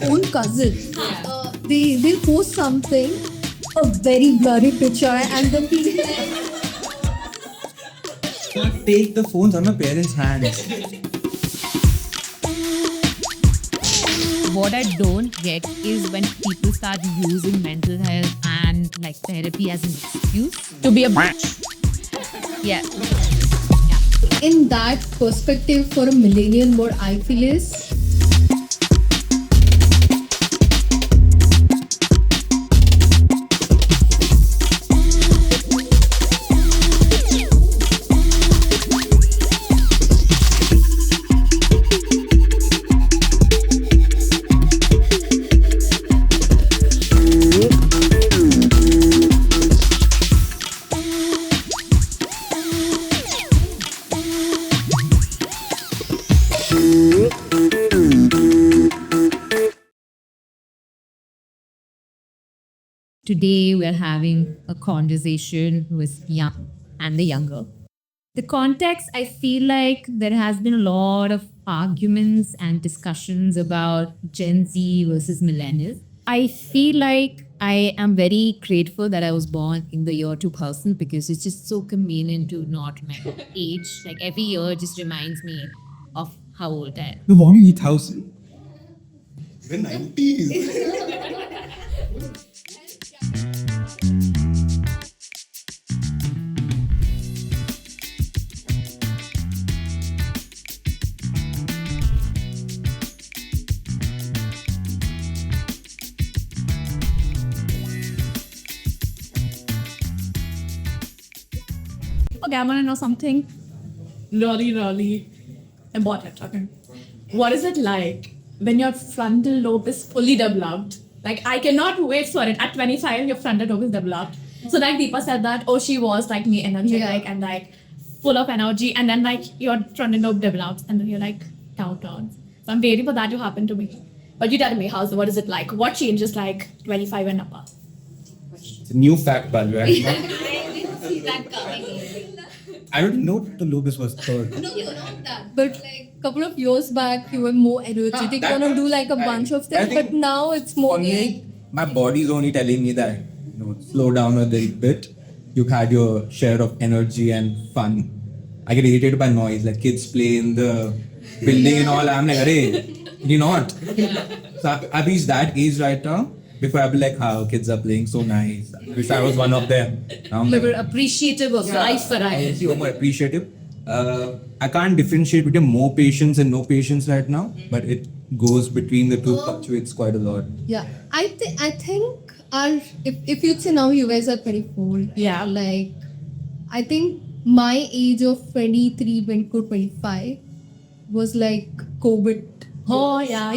my own cousin. They'll post something, a very blurry picture, and then be like, Take the phones on my parents' hands. What I don't get is when people start using mental health and like therapy as an excuse to be a bitch. Yeah. in that perspective, for a millennial, what I feel is Today we're having a conversation with young and the younger. The context, I feel like there has been a lot of arguments and discussions about Gen Z versus millennials. I feel like I am very grateful that I was born in the year 2000 because it's just so convenient to not remember age. Like every year just reminds me of how old I am. You born in 8000? The 90s. Okay, I want to know something really important. Okay. What is it like when your frontal lobe is fully developed? Like, I cannot wait for it. At 25, your frontal lobe is developed. So, like, Deepa said that, oh, she was like me, energetic and like full of energy. And then, like, your frontal lobe develops and then you're like downturns. So, I'm waiting for that to happen to me. But you tell me, what is it like? What changes like 25 and above? It's a new fact, by the way. I didn't see that coming. I don't know the lobus was third. No, you know that. But like a couple of years back, you were more energetic, gonna do like a bunch of I things. think But now it's more For me, my body's only telling me that, slow down a little bit. You've had your share of energy and fun. I get irritated by noise, like kids play in the building and all. I'm like, hey, you not. So I've reached that age right now. Before I'd be like, how kids are playing so nice. I wish I was one of them. Now I'm We like, were appreciative of life I around. feel more appreciative. I can't differentiate between more patience and no patience right now, but it goes between the two, fluctuates quite a lot. yeah. I think our if you'd say now you guys are 24. Yeah. Like I think my age of 23, 24, 25 was like COVID. Oh, yeah.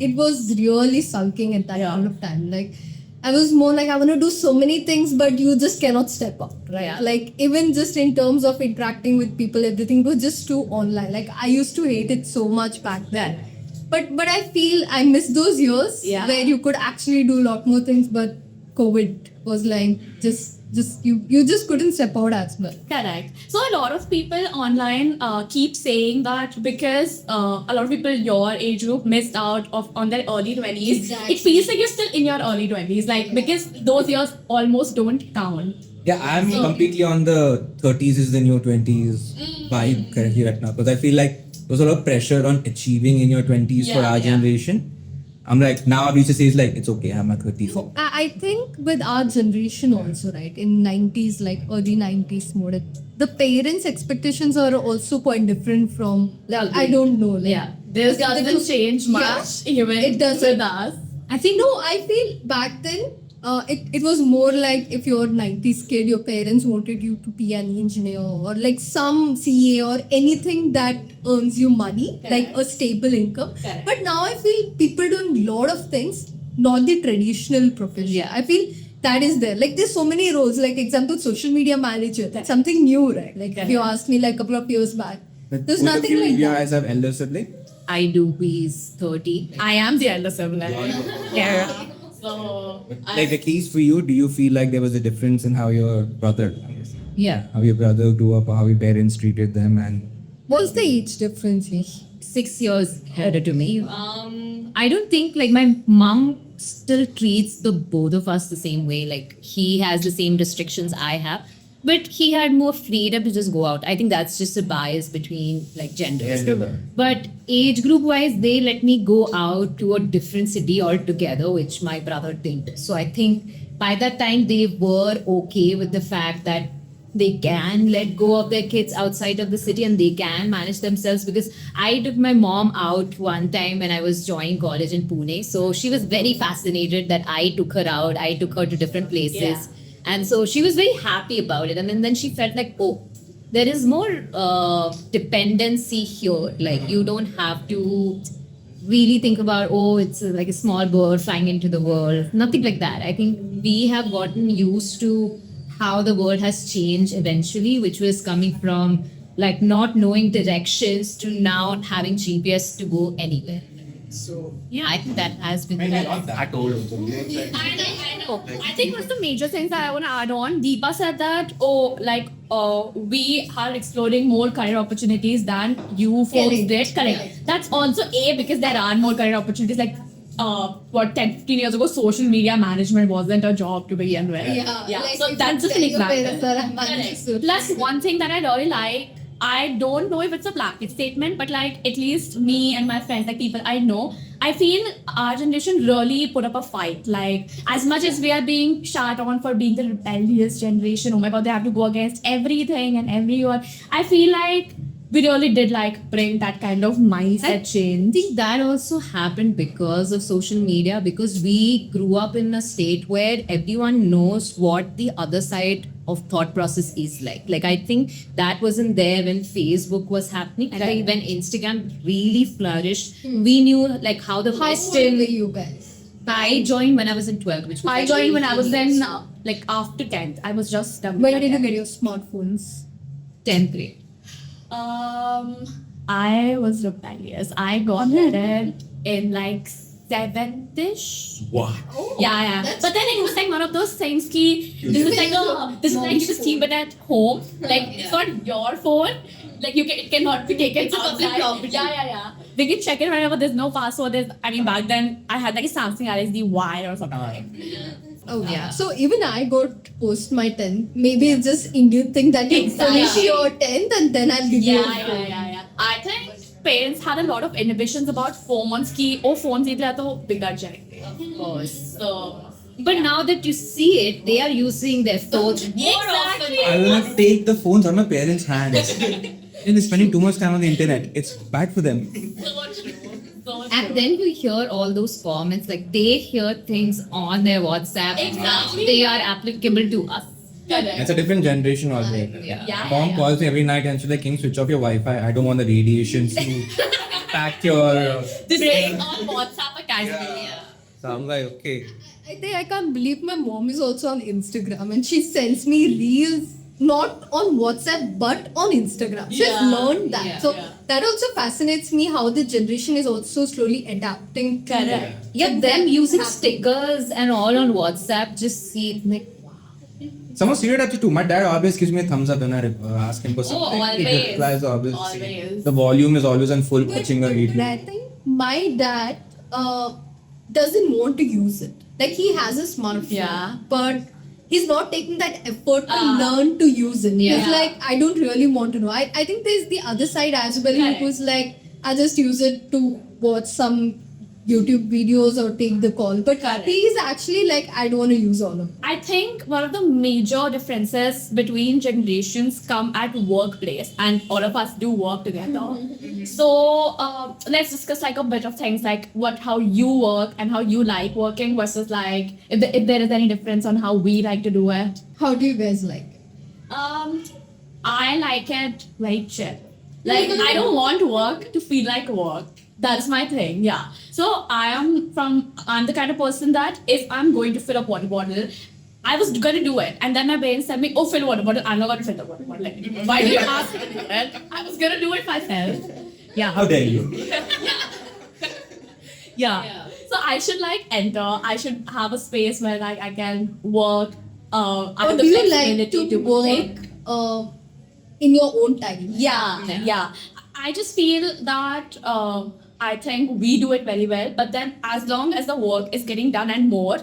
It was really sulking at that point of time. Like I was more like I want to do so many things, but you just cannot step out, right? Yeah. Like even just in terms of interacting with people, everything was just too online. Like I used to hate it so much back then. But I feel I miss those years where you could actually do a lot more things, but COVID was like just you just couldn't step out as well. Correct. So a lot of people online keep saying that because a lot of people your age group missed out on their early 20s. Exactly. It feels like you're still in your early 20s, like because those years almost don't count. Yeah, I'm completely on the 30s is the new 20s vibe currently right now because I feel like there's a lot of pressure on achieving in your 20s for our generation. I'm like, now I've reached the stage like, it's okay, I'm at 30s. I think with our generation also, right, in 90s, like early 90s mode, the parents' expectations are also quite different from, I don't know. Like, This doesn't change much even it doesn't. with us. I think, no, I feel back then, it was more like if you're 90s kid, your parents wanted you to be an engineer or like some CA or anything that earns you money, like a stable income. But now I feel people doing a lot of things, not the traditional profession. I feel that is there. Like there's so many roles, like example, social media manager. That's something new, right? Like if you asked me like a couple of years back, there's nothing like You that. guys have elder sibling? I do. He's 30. I am the elder sibling. Yeah. So Like at least for you, do you feel like there was a difference in how your brother, Yeah. how your brother grew up or how your parents treated them and What's the age difference here? 6 years ahead to me. I don't think like my mom still treats the both of us the same way. Like he has the same restrictions I have, but he had more freedom to just go out. I think that's just a bias between like genders. But age group wise, they let me go out to a different city altogether, which my brother didn't. So I think by that time they were okay with the fact that they can let go of their kids outside of the city and they can manage themselves, because I took my mom out one time when I was joining college in Pune. So she was very fascinated that I took her out. I took her to different places. Yeah. And so she was very happy about it. And then she felt like, oh, there is more dependency here. Like you don't have to really think about, oh, it's like a small bird flying into the world. Nothing like that. I think we have gotten used to how the world has changed eventually, which was coming from like not knowing directions to now having GPS to go anywhere. So yeah, I think that has been. Not that old. Also. I know. I think one of the major things that I want to add on, Deepa said that, we are exploring more career opportunities than you folks did. Correct. That's also because there are more career opportunities. Like, 10, 15 years ago, social media management wasn't a job to begin with. Yeah. Like, So if that's you just an tell your parents example. that I'm managing social Plus, one thing that I really like, I don't know if it's a blanket statement, but like at least me and my friends, like people I know, I feel our generation really put up a fight. Like as much as we are being shot on for being the rebellious generation, oh my god, they have to go against everything and everyone. I feel like we really did like bring that kind of mindset I change. think that also happened because of social media, because we grew up in a state where everyone knows what the other side of thought process is like. Like I think that wasn't there when Facebook was happening. And I think when Instagram really flourished, we knew like how the How old were Western. you guys? I joined when I was in 12th, which was I like joined when I was 18 in years. like after 10th. I was just done. When did you get your smartphones? 10th grade. I was rebellious. I got it in like 7th-ish. Wow. Yeah. But then it was like one of those things this is like you just keep it at home. Like it's not your phone. Like it cannot be taken outside. Yeah. We can check it whenever there's no password. Back then I had like a Samsung Galaxy Y or something. Oh yeah. So even I got post my 10th. Maybe it's just Indian thing that you finish your 10th and then I'll give you a phone. Yeah. I think parents had a lot of inhibitions about phones. Phones idle to bigger jayenge. Of course. So But now that you see it, they are using their phones more often. I will not take the phones on my parents' hands. They're spending too much time on the internet. It's bad for them. And then you hear all those comments, like they hear things on their WhatsApp. Exactly. They are applicable to us. It's a different generation already. Yeah. Mom calls me every night and she's like, "Can you switch off your Wi-Fi? I don't want the radiations to impact your." This is on WhatsApp occasionally. So I'm like, okay. I think I can't believe my mom is also on Instagram and she sends me reels not on WhatsApp but on Instagram. She's learned that. So that also fascinates me how the generation is also slowly adapting. Correct. Yeah, them using stickers and all on WhatsApp, just see it like, Someone serious at you too. My dad always gives me a thumbs up when I ask him for something. He always. replies always. Always. The volume is always on full pitching a video. I think my dad doesn't want to use it. Like he has a smartphone, but he's not taking that effort to learn to use it. Yeah. He's like, I don't really want to know. I think there's the other side as well, Correct. who's like, I just use it to watch some YouTube videos or take the call. But he's actually like, I don't want to use all of it. I think one of the major differences between generations come at workplace, and all of us do work together. So let's discuss like a bit of things like how you work and how you like working versus like if there is any difference on how we like to do it. How do you guys like it? I like it very chill. Like I don't want work to feel like work. That's my thing, yeah. So I'm the kind of person that if I'm going to fill a water bottle, I was gonna do it. And then my parents said me, fill water bottle. I'm not gonna fill the water bottle. Like, why do you ask me to do it? I was gonna do it myself. Yeah. How dare you? Yeah. So I should like enter. I should have a space where like I can work. I Or have do the you like flexibility to work in your own time? Yeah. I just feel that I think we do it very well. But then, as long as the work is getting done and more,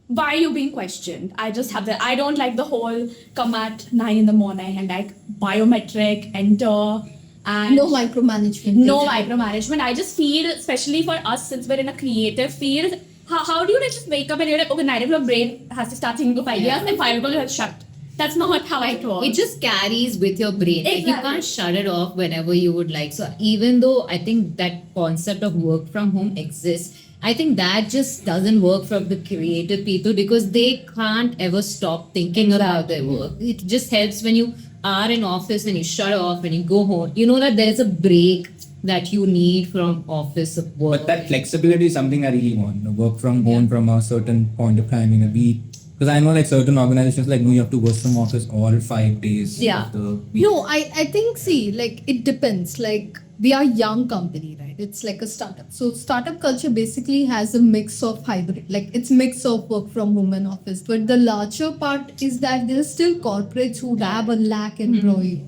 why are you being questioned? I just have that. I don't like the whole come at 9 in the morning and like biometric, enter, and No micromanagement. no micromanagement. I just feel, especially for us, since we're in a creative field, how do you like just wake up and you're like, okay, 9 o'clock brain has to start thinking of ideas, and 5 o'clock it's shut. That's not how it works. It just carries with your brain. Like, you Exactly. can't shut it off whenever you would like. So even though I think that concept of work from home exists, I think that just doesn't work for the creative people because they can't ever stop thinking about their work. It just helps when you are in office and you shut off and you go home. You know that there's a break that you need from office of work. But that flexibility is something I really want. Work from home from a certain point of time in a week. Because I know like certain organizations like no, you have to work from office all 5 days Yeah. of the week. No, I think, see, like, it depends. Like, we are young company, right? It's like a startup. So startup culture basically has a mix of hybrid. Like, it's mix of work from home and office. But the larger part is that there are still corporates who have a lack employee,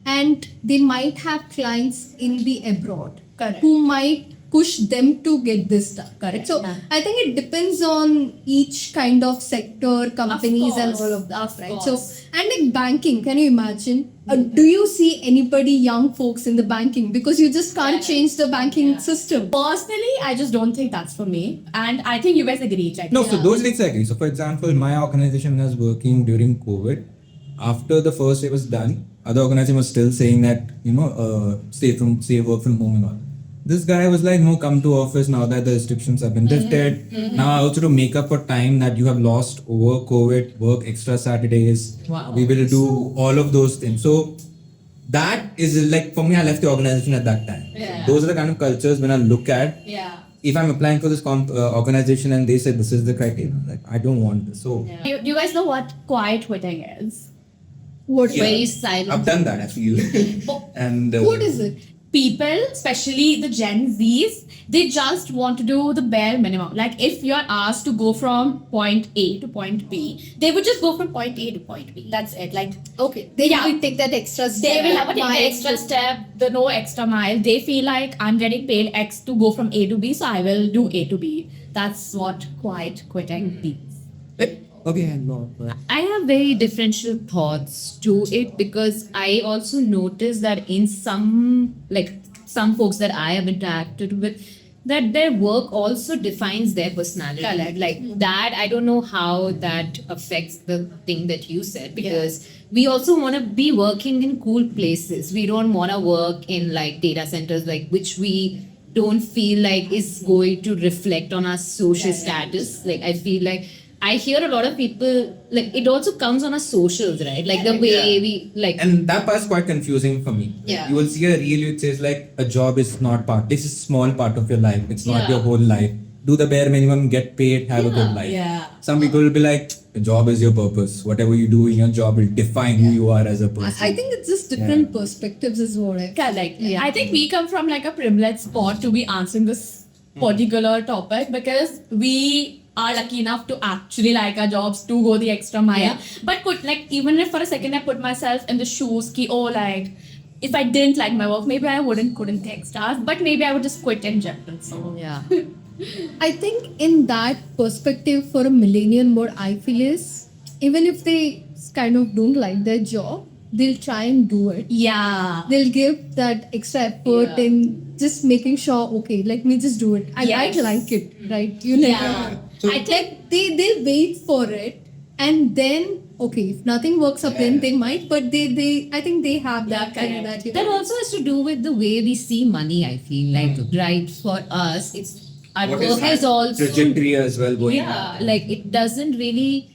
and they might have clients in the abroad. Correct. Who might push them to get this done. Correct. So Yeah. I think it depends on each kind of sector, companies, and course. all of that, right? course. So, and like banking, can you imagine? Do you see anybody, young folks in the banking? Because you just can't change the banking system. Personally, I just don't think that's for me. And I think you guys agree. Like, No, so those things I agree. So for example, my organization was working during COVID. After the first day was done, other organization was still saying that, say work from home and all. This guy was like, no, come to office now that the restrictions have been lifted. Now also to make up for time that you have lost over COVID, work extra Saturdays. Wow. We will do all of those things. So that is like, for me, I left the organization at that time. Yeah. Those are the kind of cultures when I look at. yeah. If I'm applying for this organization and they said this is the criteria, like I don't want this. So Do you guys know what quiet quitting is? What? Yeah. Very silent. I've done that, I feel. And What is it? People, especially the Gen Zs, they just want to do the bare minimum. Like if you're asked to go from point A to point B, they would just go from point A to point B. That's it. Like Okay, they Yeah. will take that extra step. they will have to take mile the extra step, the no extra mile. They feel like I'm getting paid X to go from A to B, so I will do A to B. That's what quiet quitting means. okay, no. I have very differential thoughts to it because I also notice that in some folks that I have interacted with, that their work also defines their personality. Correct. Like that, I don't know how that affects the thing that you said because we also want to be working in cool places. We don't want to work in like data centers, like which we don't feel like is going to reflect on our social status. Like I feel like I hear a lot of people like it also comes on our socials, right? Like the way we like. And that part's quite confusing for me. Yeah. You will see a reel which says like a job is not part. This is small part of your life. It's not Yeah. your whole life. Do the bare minimum, get paid, have a good life. Yeah. Some people will be like, the job is your purpose. Whatever you do in your job will define who you are as a person. I think it's just different perspectives, is what I. Correct. I think we come from like a privileged spot to be answering this particular topic because we are lucky enough to actually like our jobs to go the extra mile. Yeah. But could like even if for a second I put myself in the shoes ki like if I didn't like my work, maybe I couldn't take stars, but maybe I would just quit in general. So Yeah. I think in that perspective, for a millennial, what I feel is even if they kind of don't like their job, they'll try and do it. yeah. They'll give that extra effort Yeah. in just making sure, okay, let me just do it. I might Yes. like it, right? You never Yeah. know. I think they'll wait for it, and then okay, if nothing works up, then they might. But they I think they have that kind of that. That also has to do with the way we see money, I feel like, right? For us, it's our What work is is also. trajectory as well going on. Yeah, like it doesn't really,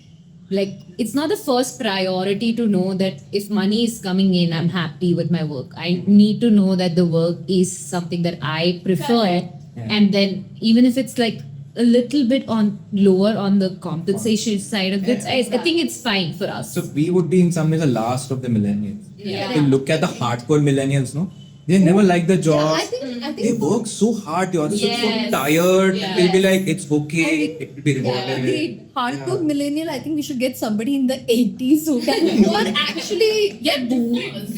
like, it's not the first priority to know that if money is coming in, I'm happy with my work. I need to know that the work is something that I prefer. Yeah. And then, even if it's like a little bit on lower on the compensation side of it, I think it's fine for us. So we would be in some ways the last of the millennials. Yeah. If you look at the hardcore millennials, no, They never like the job. I think They work so hard. You're so Yes. tired. They'll be like, it's okay. I think- It will be rewarded. Agreed. Hardcore millennial. I think we should get somebody in the 80s who can who are actually Get boomers.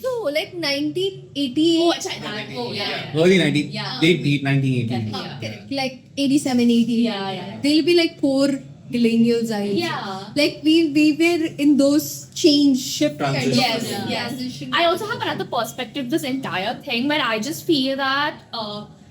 no like 1988. Oh, yeah. Early 90s. Yeah. Late 1980s. Correct. Like 87, 80. Yeah. They'll be like poor millennials. Yeah. Like we were in those change shift kind of Transition. Yes. transition. I also have another perspective this entire thing where I just feel that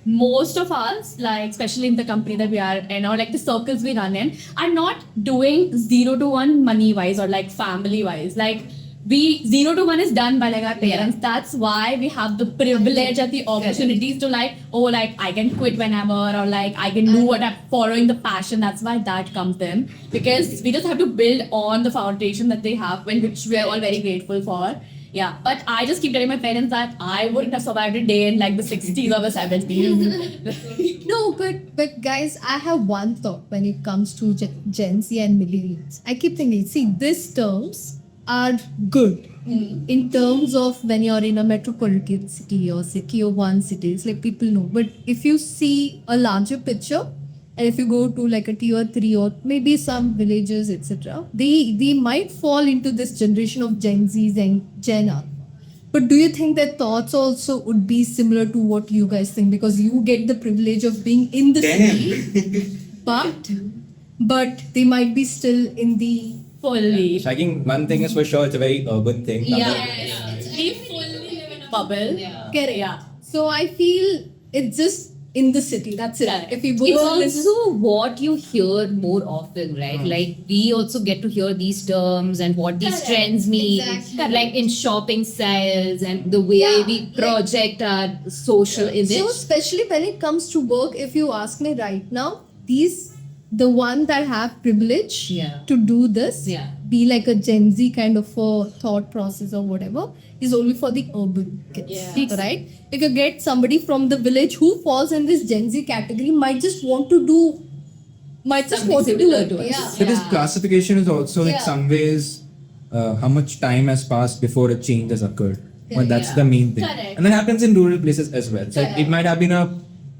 most of us, like especially in the company that we are in or like the circles we run in, are not doing 0 to 1 money wise or like family wise. Like we 0 to 1 is done by like our parents. That's why we have the privilege and the opportunities to like, oh, like I can quit whenever or like I can do what I'm following the passion. That's why that comes in, because we just have to build on the foundation that they have, which we are all very grateful for. Yeah, but I just keep telling my parents that I wouldn't have survived a day in like the 60s or the 70s. No, but guys, I have one thought when it comes to Gen Z and millennials. I keep thinking, see, these terms are good in terms of when you're in a metropolitan city or tier 1 cities, like people know. But if you see a larger picture, and if you go to like a tier 3 or maybe some villages, etc., they might fall into this generation of Gen Zs and Gen Alpha. But do you think their thoughts also would be similar to what you guys think? Because you get the privilege of being in the city, but they might be still in the Fully. So I think one thing is for sure, it's a very urban thing. We fully live in a bubble. Correct. Yeah. So I feel it's just in the city. That's it. Correct. If you It's both also what you hear more often, right? Like we also get to hear these terms and what these trends mean, Exactly. like in shopping styles and the way Yeah, we like- project our social image. So especially when it comes to work, if you ask me right now, the one that have privilege Yeah. to do this, Yeah. be like a Gen Z kind of a thought process or whatever, is only for the urban kids, Yeah. right? If you get somebody from the village who falls in this Gen Z category, might just want to do similar it. to us. Yeah. So this classification is also in Yeah. some ways how much time has passed before a change has occurred. But that's the main thing. Correct. And that happens in rural places as well. So it might have been a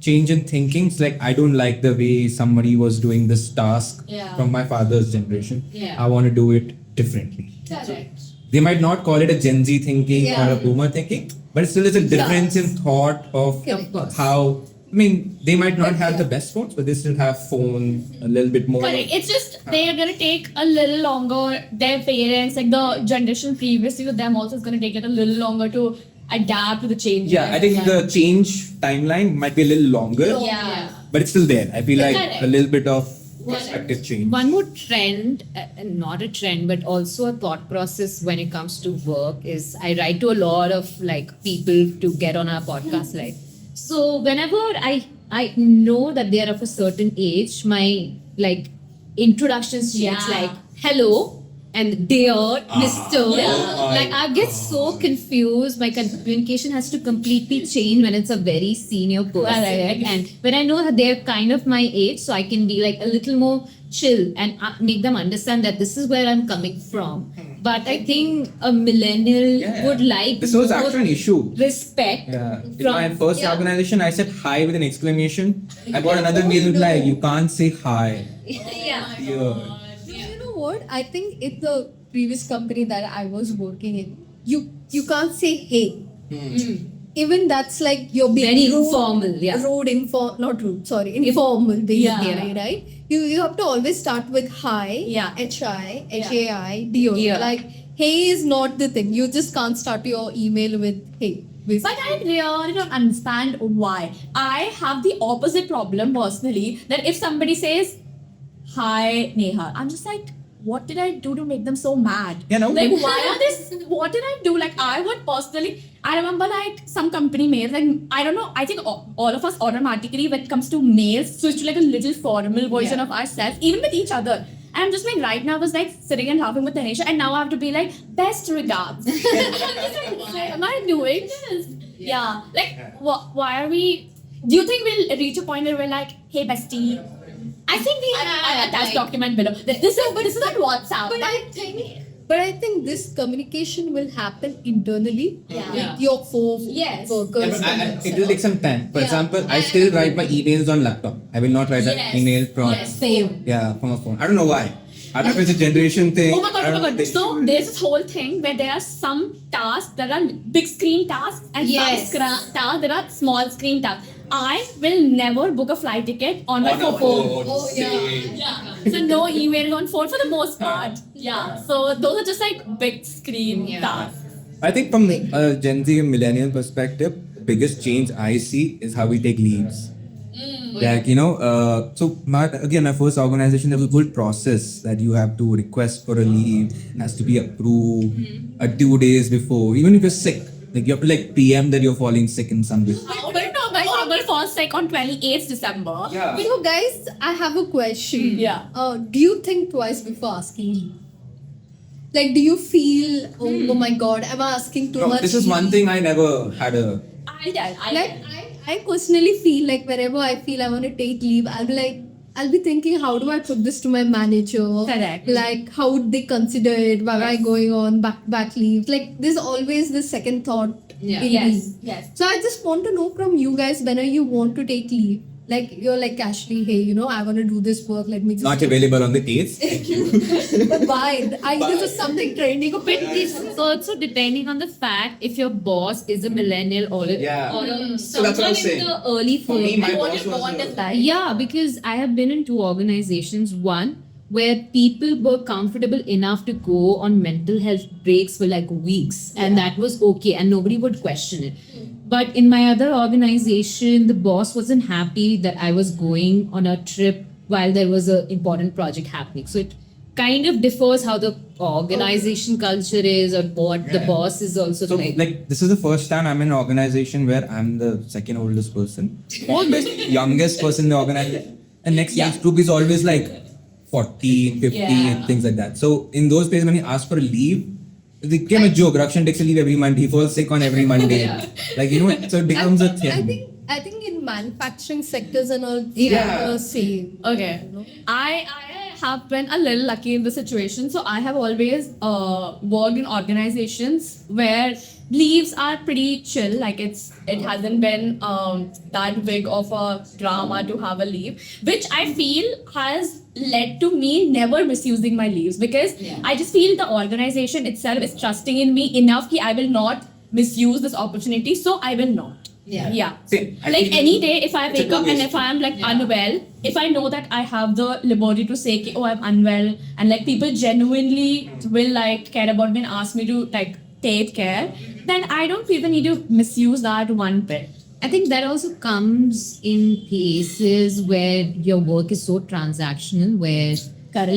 change in thinking. It's like, I don't like the way somebody was doing this task Yeah. from my father's generation. Yeah. I want to do it differently. Correct. They might not call it a Gen Z thinking Yeah. or a boomer thinking, but still it's a difference in thought of Correct. how, I mean, they might not have the best phones, but they still have phone a little bit more. Correct. It's just they're gonna take a little longer. Their parents, like the generation previously to them, also is gonna take it a little longer to adapt to the change. Yeah, I think the change timeline might be a little longer, Yeah. but it's still there. I feel like Correct. a little bit of perspective change. One more trend, not a trend, but also a thought process when it comes to work is I write to a lot of like people to get on our podcast, right? So whenever I know that they are of a certain age, my like introductions change, Yeah. like hello and dear, Mr. Like I get so confused. My communication has to completely change when it's a very senior person. Correct. And when I know that they're kind of my age, so I can be like a little more chill and make them understand that this is where I'm coming from. But I think a millennial would like This was more actually an issue. respect. Yeah. In From- my first organization, I said hi with an exclamation. I got another mail with like, you can't say hi. Yeah. You know what? I think in the previous company that I was working in, you can't say hey. Even that's like you're being Very rude, informal, yeah. not rude, sorry, informal basically, Yeah. right? You have to always start with hi, Yeah. HI, HAI, dear. Yeah. Like hey is not the thing. You just can't start your email with hey. But I really don't understand why. I have the opposite problem personally, that if somebody says, hi Neha, I'm just like, what did I do to make them so mad? Yeah, no. Like, why are this? What did I do? Like, I would personally, I remember like some company mails, like, I don't know, I think all of us automatically, when it comes to mails, switch to like a little formal version of ourselves, even with each other. And I'm just like, right now I was like sitting and laughing with Tanisha, and now I have to be like, best regards. I'm just like, why am I doing this? Yeah. Like, why are we, do you think we'll reach a point where we're like, hey bestie? I think we have an attached document below. This is not WhatsApp. But I think But I think this communication will happen internally Yeah. with your four Yes. workers. It will take some time. For Yeah. example, I still write my emails on laptop. I will not write an Yes. email from Same. from a phone. I don't know why. I don't know if it's a generation thing. Oh my god, I oh don't my know god. if they- So there's this whole thing where there are some tasks that are big screen tasks and Yes. some tasks that are small screen tasks. I will never book a flight ticket on my On a phone. phone. Oh, yeah. Yeah. So no email on phone for the most part. Yeah. So those are just like big screen tasks. I think from a Gen Z and millennial perspective, biggest change I see is how we take leaves. Like, so my first organization, there was a good process that you have to request for a leave, it has to be approved 2 days before. Even if you're sick, like you have to like PM that you're falling sick in some way. But no, my father falls sick on 28th December. Yeah. You know, guys, I have a question. Yeah. Do you think twice before asking leave? Like, do you feel, oh my god, am I asking too No, much? this is one leave? thing I never had a. Like, I personally feel like whenever I feel I want to take leave, I'll be thinking, how do I put this to my manager? Correct. Like, how would they consider it? Why am I going on back leave? Like, there's always this second thought. Yeah. in Yes. me. Yes. So I just want to know from you guys, whenever you want to take leave, like you're like casually, hey, I want to do this work. Let me just. Not available on the dates. But why? This is something trending. But it's also depending on the fact if your boss is a millennial or Yeah. or a, So that's what I'm someone in saying. the early For me, my forties. boss was. want a- is that. Yeah, because I have been in two organizations. One where people were comfortable enough to go on mental health breaks for like weeks, and that was okay, and nobody would question it. But in my other organization, the boss wasn't happy that I was going on a trip while there was an important project happening. So it kind of differs how the organization culture is, or what the Yeah. boss is also So, like, this is the first time I'm in an organization where I'm the second oldest person, always youngest person in the organization, and next age group is always like 40, 50, and things like that. So, in those days, when he asked for a leave, it became a joke. Rakshan takes a leave every Monday, he falls sick on every Monday. Like, so it becomes a thing. I think in manufacturing sectors and all, Yeah. same. Okay. I have been a little lucky in this situation. So I have always worked in organizations where leaves are pretty chill. Like it hasn't been that big of a drama to have a leave, which I feel has led to me never misusing my leaves, because I just feel the organization itself is trusting in me enough that I will not misuse this opportunity. So I will not. Yeah. Same. I Like think any day, if I it's a wake up and two-way if I am like unwell, if I know that I have the liberty to say, "Ki, oh, I'm unwell," and like people genuinely will like care about me and ask me to like take care, then I don't feel the need to misuse that one bit. I think that also comes in places where your work is so transactional, where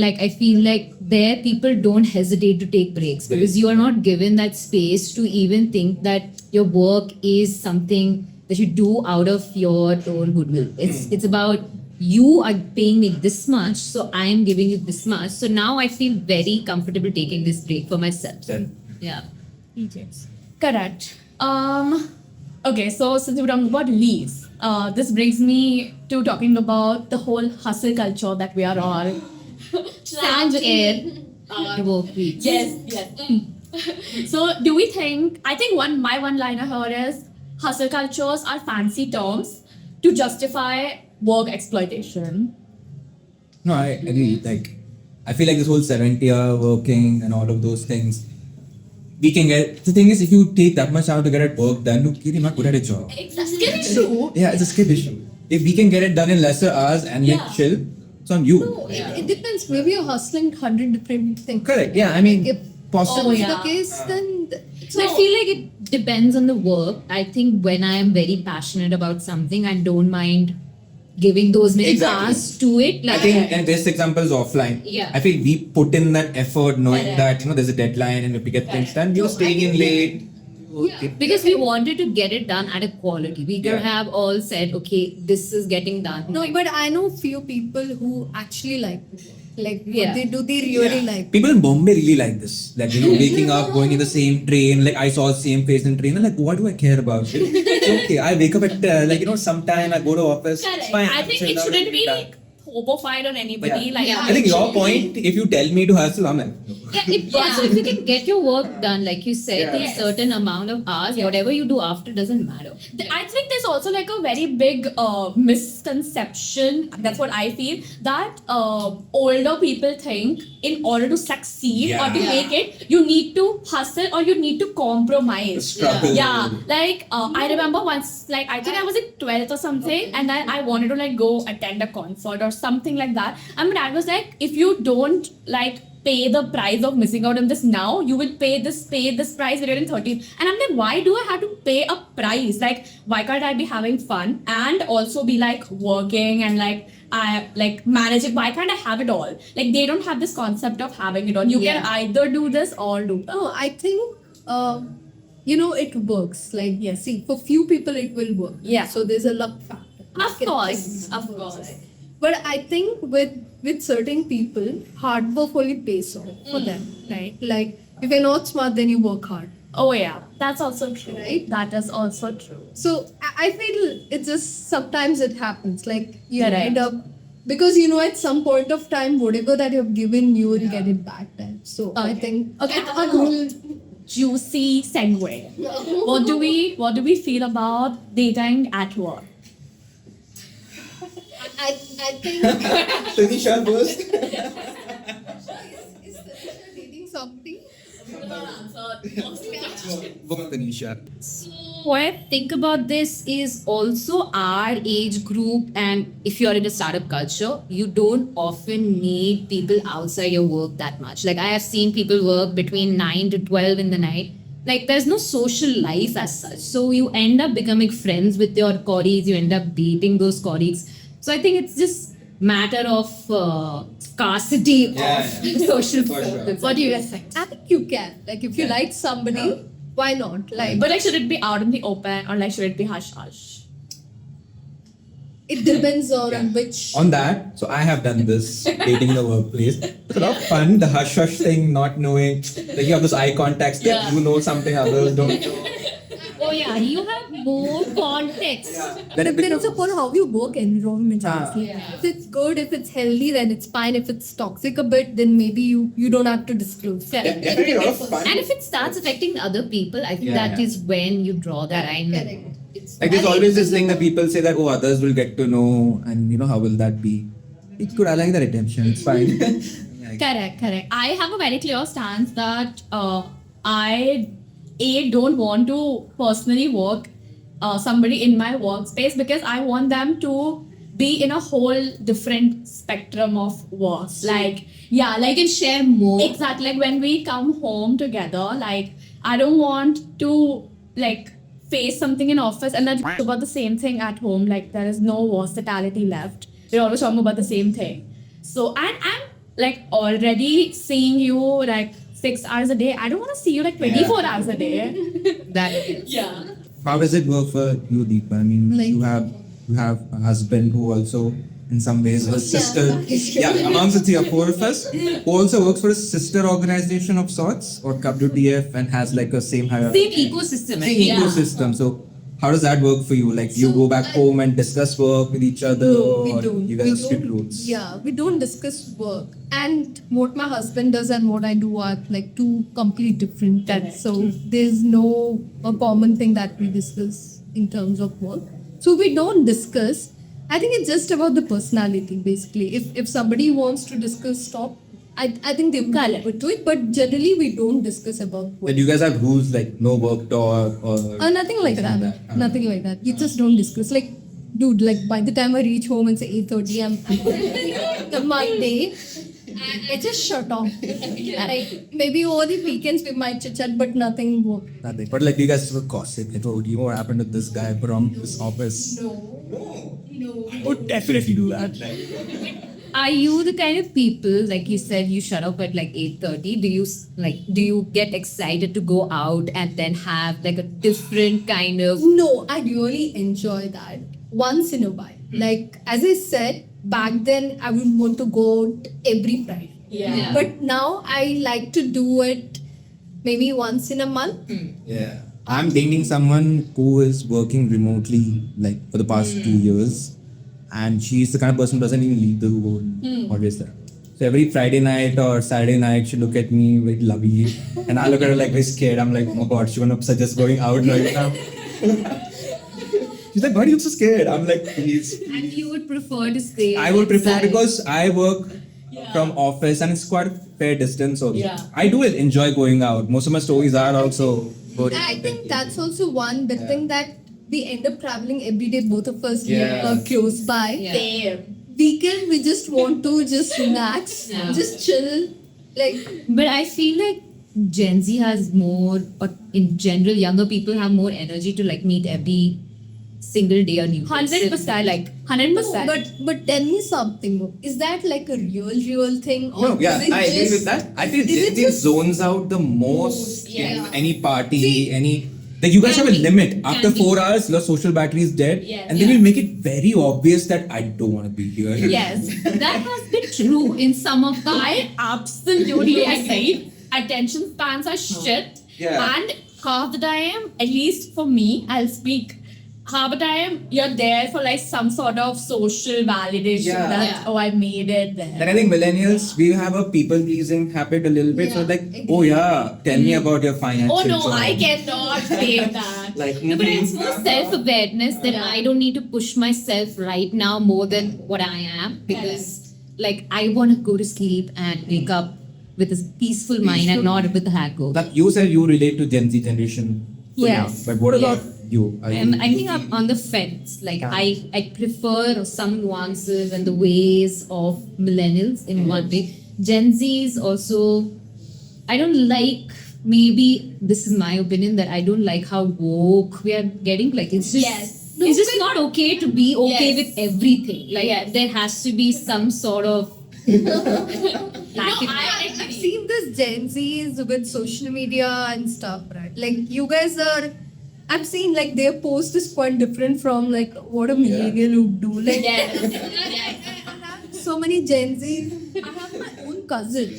like I feel like there people don't hesitate to take breaks because you are not given that space to even think that your work is something that you do out of your own goodwill. It's about you are paying me this much, so I am giving you this much. So now I feel very comfortable taking this break for myself. Yeah. Correct. Okay, so since we're talking about leaves, this brings me to talking about the whole hustle culture that we are all stand in. Work week. Yes. So do we think, I think my one liner here is hustle cultures are fancy terms to justify work exploitation. No, I agree. Like, I feel like this whole 70-hour working and all of those things, we can get. The thing is, if you take that much time to get at work done, you're not good at a job. It's a skill issue. Yeah, it's a skill issue. If we can get it done in lesser hours and Yeah. get chill, it's on you. No, it depends. Maybe you're hustling 100 different things. Correct. Yeah, I mean, If possibly. that's the case, then So I feel like it depends on the work. I think when I am very passionate about something, I don't mind giving those many Exactly. hours to it. I Like think, and this example is offline. Yeah. I feel we put in that effort knowing Correct. that, there's a deadline and if we get things done, you're staying in late. because we wanted to get it done at a quality. We could Yeah. have all said, okay, this is getting done. no, but I know few people who actually like what Yeah. they do. They really like. People in Bombay really like this. Like, waking up, going in the same train. Like, I saw the same face in train. I'm like, what do I care about? It's okay. I wake up at, sometime I go to office. It's fine. I I'm think chill it out, shouldn't it's be done. like phobified on anybody. Like, I think your point, if you tell me to hustle, I'm like, no. Yeah, also if you can get your work done, like you said, in a certain amount of hours, whatever you do after doesn't matter. I think there's also like a very big misconception. That's what I feel, that older people think in order to succeed or to make it, you need to hustle or you need to compromise. Struggle. Yeah, like I remember once, like I think I was in 12th or something, and then I wanted to like go attend a concert or something like that. And my dad was like, if you don't like pay the price of missing out on this now, you will pay this price when you're in 13th. And I'm like, why do I have to pay a price? Like, why can't I be having fun and also be like working and like I like manage it? Why can't I have it all? Like, they don't have this concept of having it all. You can either do this or do. No, I think it works. Like, see, for few people it will work. Yeah. So there's a luck factor. Of course, of course. But I think with certain people, hard work only pays off for them, right? Like, if you're not smart, then you work hard. Oh yeah, that's also true. Right? That is also true. So I feel it just sometimes it happens. Like, you Correct. end up, because at some point of time, whatever that you've given, you will get it back then. So I think Okay, juicy segue. What do we feel about dating at work? I think Tanisha first. is Tanisha dating something? Tanisha. What I think about this is also our age group, and if you're in a startup culture, you don't often need people outside your work that much. Like, I have seen people work between 9 to 12 in the night. Like, there's no social life as such. So you end up becoming friends with your colleagues, you end up dating those colleagues. So I think it's just matter of scarcity of social focus. What do you guys think? I think you can. Like, if you like somebody, why not? Like, But like, should it be out in the open or like should it be hush hush? it depends on which. On that, so I have done this dating in the workplace. It's a lot of fun. The hush hush thing, not knowing, like you have this eye contact. You know something others don't know. Oh yeah, you have more context. Then it Depends becomes, upon how you work environment. Ah. honestly. If it's good, if it's healthy, then it's fine. If it's toxic a bit, then maybe you don't have to disclose. definitely a lot of fun. And if it starts affecting other people, I think Yeah, that yeah. is when you draw the line. Correct. Like there's always this thing that people say that others will get to know, and how will that be? It's good. I like the redemption. It's fine. Like, Correct. I have a very clear stance that I don't want to personally work somebody in my workspace because I want them to be in a whole different spectrum of work. Like, yeah, like can share more. exactly, like when we come home together, like I don't want to like face something in office and then talk about the same thing at home. Like, there is no versatility left. We're always talking about the same thing. So, and I'm like already seeing you like 6 hours a day. I don't want to see you like 24 hours a day. That Yeah. how does it work for you, Deepa? I mean, Like- you have a husband who also, in some ways, a sister. Amongst the three or four of us, who also works for a sister organization of sorts, or WTF, and has like a same hierarchy. same ecosystem. Same ecosystem. So, how does that work for you? Like, you go back home and discuss work with each other, No, we or don't. you We guys split don't- roots? Yeah, we don't discuss work. And what my husband does and what I do are like two completely different things. So there's no a common thing that we discuss in terms of work. So we don't discuss. I think it's just about the personality, basically. If somebody wants to discuss stop, I think they will do it. But generally, we don't discuss about work. But you guys have rules like no work talk or Nothing like something that. Nothing like that. You just don't discuss. Like, dude, like by the time I reach home and say 8:30, I'm the Monday. I just shut off. Like, maybe over the weekends we might chit chat, but nothing work. Nothing. But like you guys were gossip. Like, oh, do you know what happened to this guy from this office? I would definitely do that. Are you the kind of people, like you said, you shut up at like 8:30? Do you get excited to go out and then have like a different kind of? No, I really enjoy that once in a while. Like, as I said, back then I would want to go out every Friday. Yeah. But now I like to do it maybe once in a month. Yeah. I'm dating someone who is working remotely like for the past 2 years. and she's the kind of person who doesn't even leave the room. Always there. So every Friday night or Saturday night, she look at me very lovey, and I look at her like very scared. I'm like, oh my god, she's gonna suggest going out right now. She's like, why do you look so scared? I'm like, please. And you would prefer to stay I would prefer inside. because I work from office and it's quite a fair distance also. Yeah. I do enjoy going out. Most of my stories are also going. I think that's also one big thing that we end up traveling every day. Both of us Yeah. live close by. Same. Weekend, we just want to just relax, just chill. Like, But I feel like Gen Z has more, or in general, younger people have more energy to like meet every single day or new. 100%. Like, no, 100%. but tell me something. Is that like a real thing? Or No, yeah, is it I agree just- with that. I feel is it Gen Z just- zones out the most Yeah. in any party, any. Like you guys have a limit. After 4 hours, your social battery is dead, Yes. and then you make it very obvious that I don't want to be here. Yes. That has been true in some of the. I absolutely agree. Attention spans are shit. Yeah. And half the time, at least for me, I'll speak. Half the time, you're there for like some sort of social validation Yeah. that, Yeah. oh, I made it there. Then I think millennials, we have a people pleasing habit a little bit. So Yeah, like, agree. oh yeah, tell me about your financial. Oh no, job. I cannot say that. Like, No, but it's more self-awareness that Yeah. I don't need to push myself right now more than what I am because, like, I want to go to sleep and wake up with a peaceful mind and not with a hangover. That you said you relate to Gen Z generation. for Yes. now, but what about you? Are you- I think I'm on the fence. Like I prefer some nuances and the ways of millennials in one way. Gen Z is also I don't like maybe this is my opinion that I don't like how woke we are getting. Like it's just Yes. it's just not okay to be okay Yes. with everything. Like Yes. there has to be some sort of I've seen this Gen Zs with social media and stuff, right? Like you guys are. I've seen like their post is quite different from like what a millennial would do. Like so many Gen Z. I have my own cousin.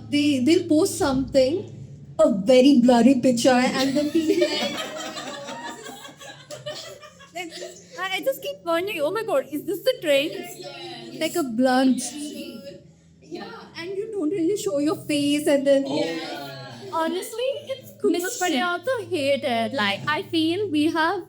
They'll post something, a very blurry picture, and then be like, I just keep wondering, oh my god, is this the trend? Like a blunt. Yeah, and you don't really show your face, and then Honestly, it's Miss but I also hate it. Like I feel we have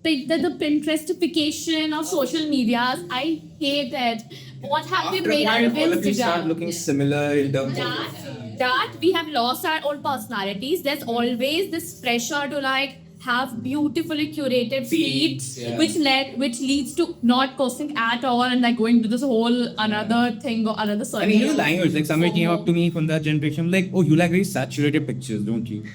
the Pinterestification of social medias. I hate it. What have we After a made out while, of all of you start Instagram? looking similar in terms of. That we have lost our own personalities. There's always this pressure to like have beautifully curated feeds, Yeah. which leads to not posting at all and like going to this whole another thing or another circle. And even the language, like somebody came up to me from that generation, like, oh, you like very saturated pictures, don't you?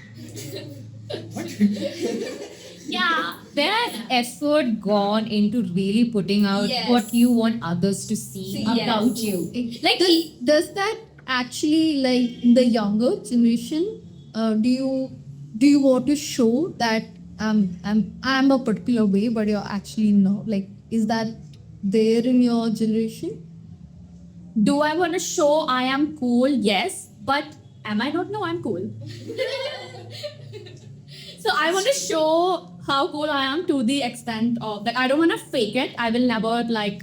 Yeah. there's effort gone into really putting out Yes. what you want others to see about you. like does that actually like in the younger generation? Do you want to show that I'm a particular way, but you're actually not? Like, is that there in your generation? Do I want to show I am cool? Yes. But am I not? No, I'm cool. So I want to show how cool I am to the extent of that. I don't want to fake it. I will never like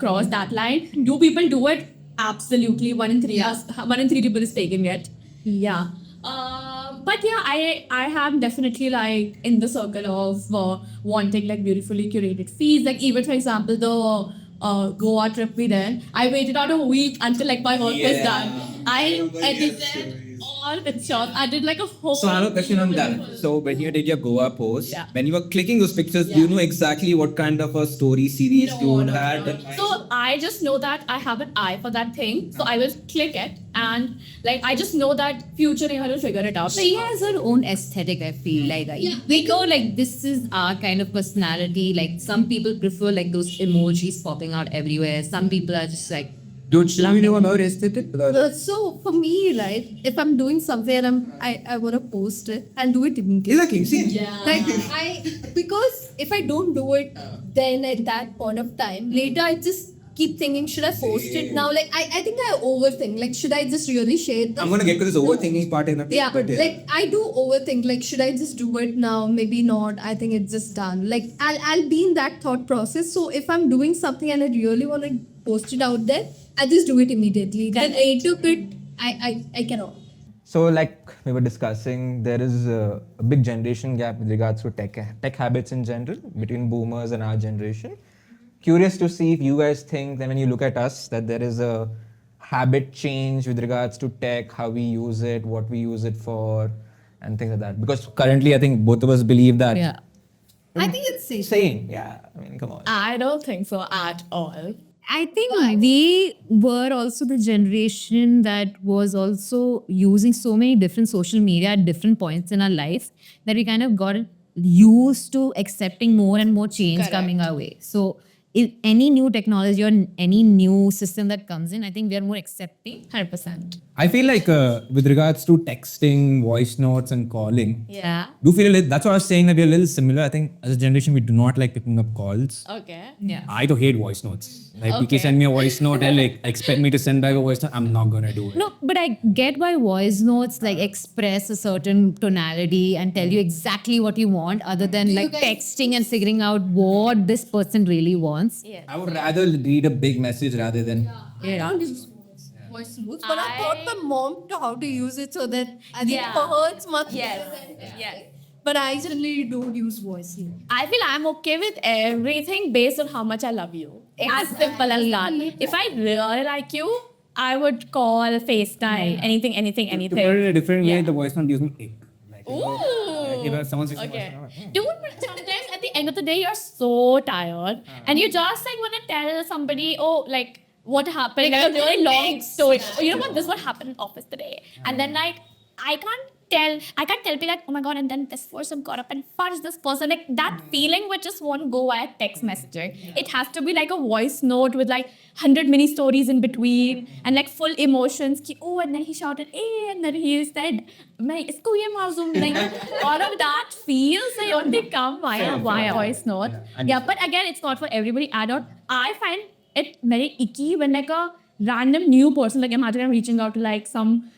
cross that line. Do people do it? Absolutely. 1 in 3 1 in 3 people is taking it. Yeah. But yeah, I have definitely like in the circle of wanting like beautifully curated feeds. Like even for example the Goa trip we did, I waited out a week until like my work was done. I edited all pictures. I did like a whole. So I have a question on that. So when you did your Goa post, Yeah. when you were clicking those pictures, do you know exactly what kind of a story series you had? So I just know that I have an eye for that thing. So I will click it and like I just know that future I will figure it out. She has her own aesthetic, I feel like. We go like this is our kind of personality. Like some people prefer like those emojis popping out everywhere. Some people are just like Dude, shall we know about aesthetic? So for me, right, if I'm doing something and I want to post it, I'll do it immediately. Exactly. See, Like because if I don't do it then at that point of time, later I just keep thinking, should I post it now? Like I think I overthink. Like, should I just really share this? I'm gonna get to this overthinking part in a bit. Yeah, but like I do overthink. Like, should I just do it now? Maybe not. I think it's just done. Like, I'll be in that thought process. So if I'm doing something and I really want to post it out there, I just do it immediately. Then later bit, I cannot. So, like we were discussing, there is a big generation gap with regards to tech habits in general between boomers and our generation. Curious to see if you guys think that when you look at us, that there is a habit change with regards to tech, how we use it, what we use it for, and things like that. Because currently, I think both of us believe that. Yeah. I think it's safe. Same. Yeah. I mean, come on. I don't think so at all. I think we were also the generation that was also using so many different social media at different points in our life that we kind of got used to accepting more and more change coming our way. So if any new technology or any new system that comes in, I think we are more accepting. 100%. I feel like with regards to texting, voice notes, and calling, Yeah. do feel a little, that's what I was saying, that we're a little similar. I think as a generation, we do not like picking up calls. Okay. Yeah. I do hate voice notes. Like, you Okay. can send me a voice note and like expect me to send back a voice note. I'm not gonna do it. No, but I get why voice notes like express a certain tonality and tell you exactly what you want, other than like texting and figuring out what this person really wants. I would rather read a big message rather than. I don't use voice notes, but I taught my mom to how to use it so that I think for her it's much better than Yes. But I generally don't use voice notes. I feel I'm okay with everything based on how much I love you. As simple as that. If I really like you, I would call, FaceTime, anything. To put it in a different way, Yeah. the voice note gives me ick. Like, Ooh. if someone's using Okay. voice note, Dude, but sometimes at the end of the day, you're so tired and you just like want to tell somebody, oh, like what happened, like a really long story. Oh, you know what? This is what happened in office today. And then like I can't tell be like, oh my god, and then this person got up and punched this person. Like that feeling would just won't go via text messaging. It has to be like a voice note with like 100 mini stories in between and like full emotions. Ki, oh, and then he shouted, eh, and then he said, मैं इसको ये मार दूँ. Like all of that feels like only come via voice note. Yeah, but again, it's not for everybody. I find it very icky when like a random new person, like imagine I'm reaching out to like some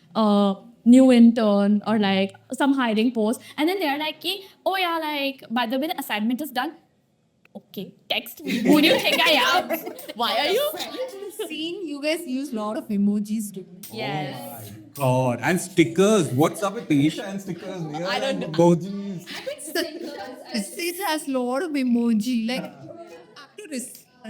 new intern or like some hiring post, and then they're like, oh yeah, like by the way, the assignment is done. Okay, text me. Who do you think I am? Why are you? Seeing you guys use a lot of emojis too. Yes. God, and stickers. What's up with Isha and stickers? I don't know. Emojis. It has a lot of emoji. Like, after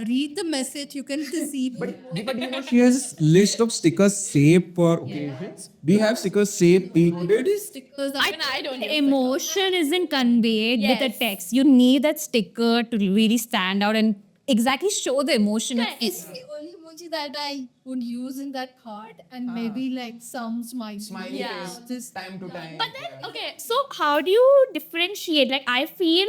read the message, you can see. But you know, she has a list of stickers saved for occasions. Do you have stickers saved? Stickers. I don't use Emotion isn't conveyed with a Yes. text. You need that sticker to really stand out and exactly show the emotion. It's the only emoji that I would use in that card, and maybe like some smiles. Yeah. Just Time to time. But then, okay, so how do you differentiate? Like, I feel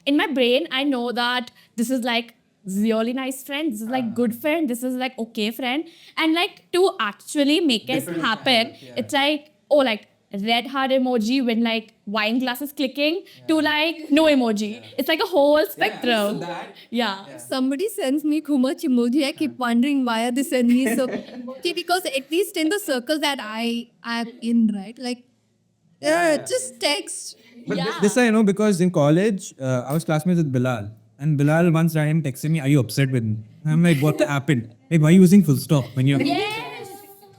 in my brain, I know that this is like really nice friend, this is like good friend, this is like okay friend. And like to actually make it happen, it's like, oh, like red heart emoji when like wine glass is clicking to like no emoji. It's like a whole spectrum. Yeah. somebody sends me too much emoji, I keep wondering why are they sending me so emoji, because at least in the circle that I am in, right? Like, just text. But this I know because in college, I was classmates with Bilal. And Bilal once time texted me, are you upset with me? I'm like, what happened? Like, why are you using full stop when you're... Yes.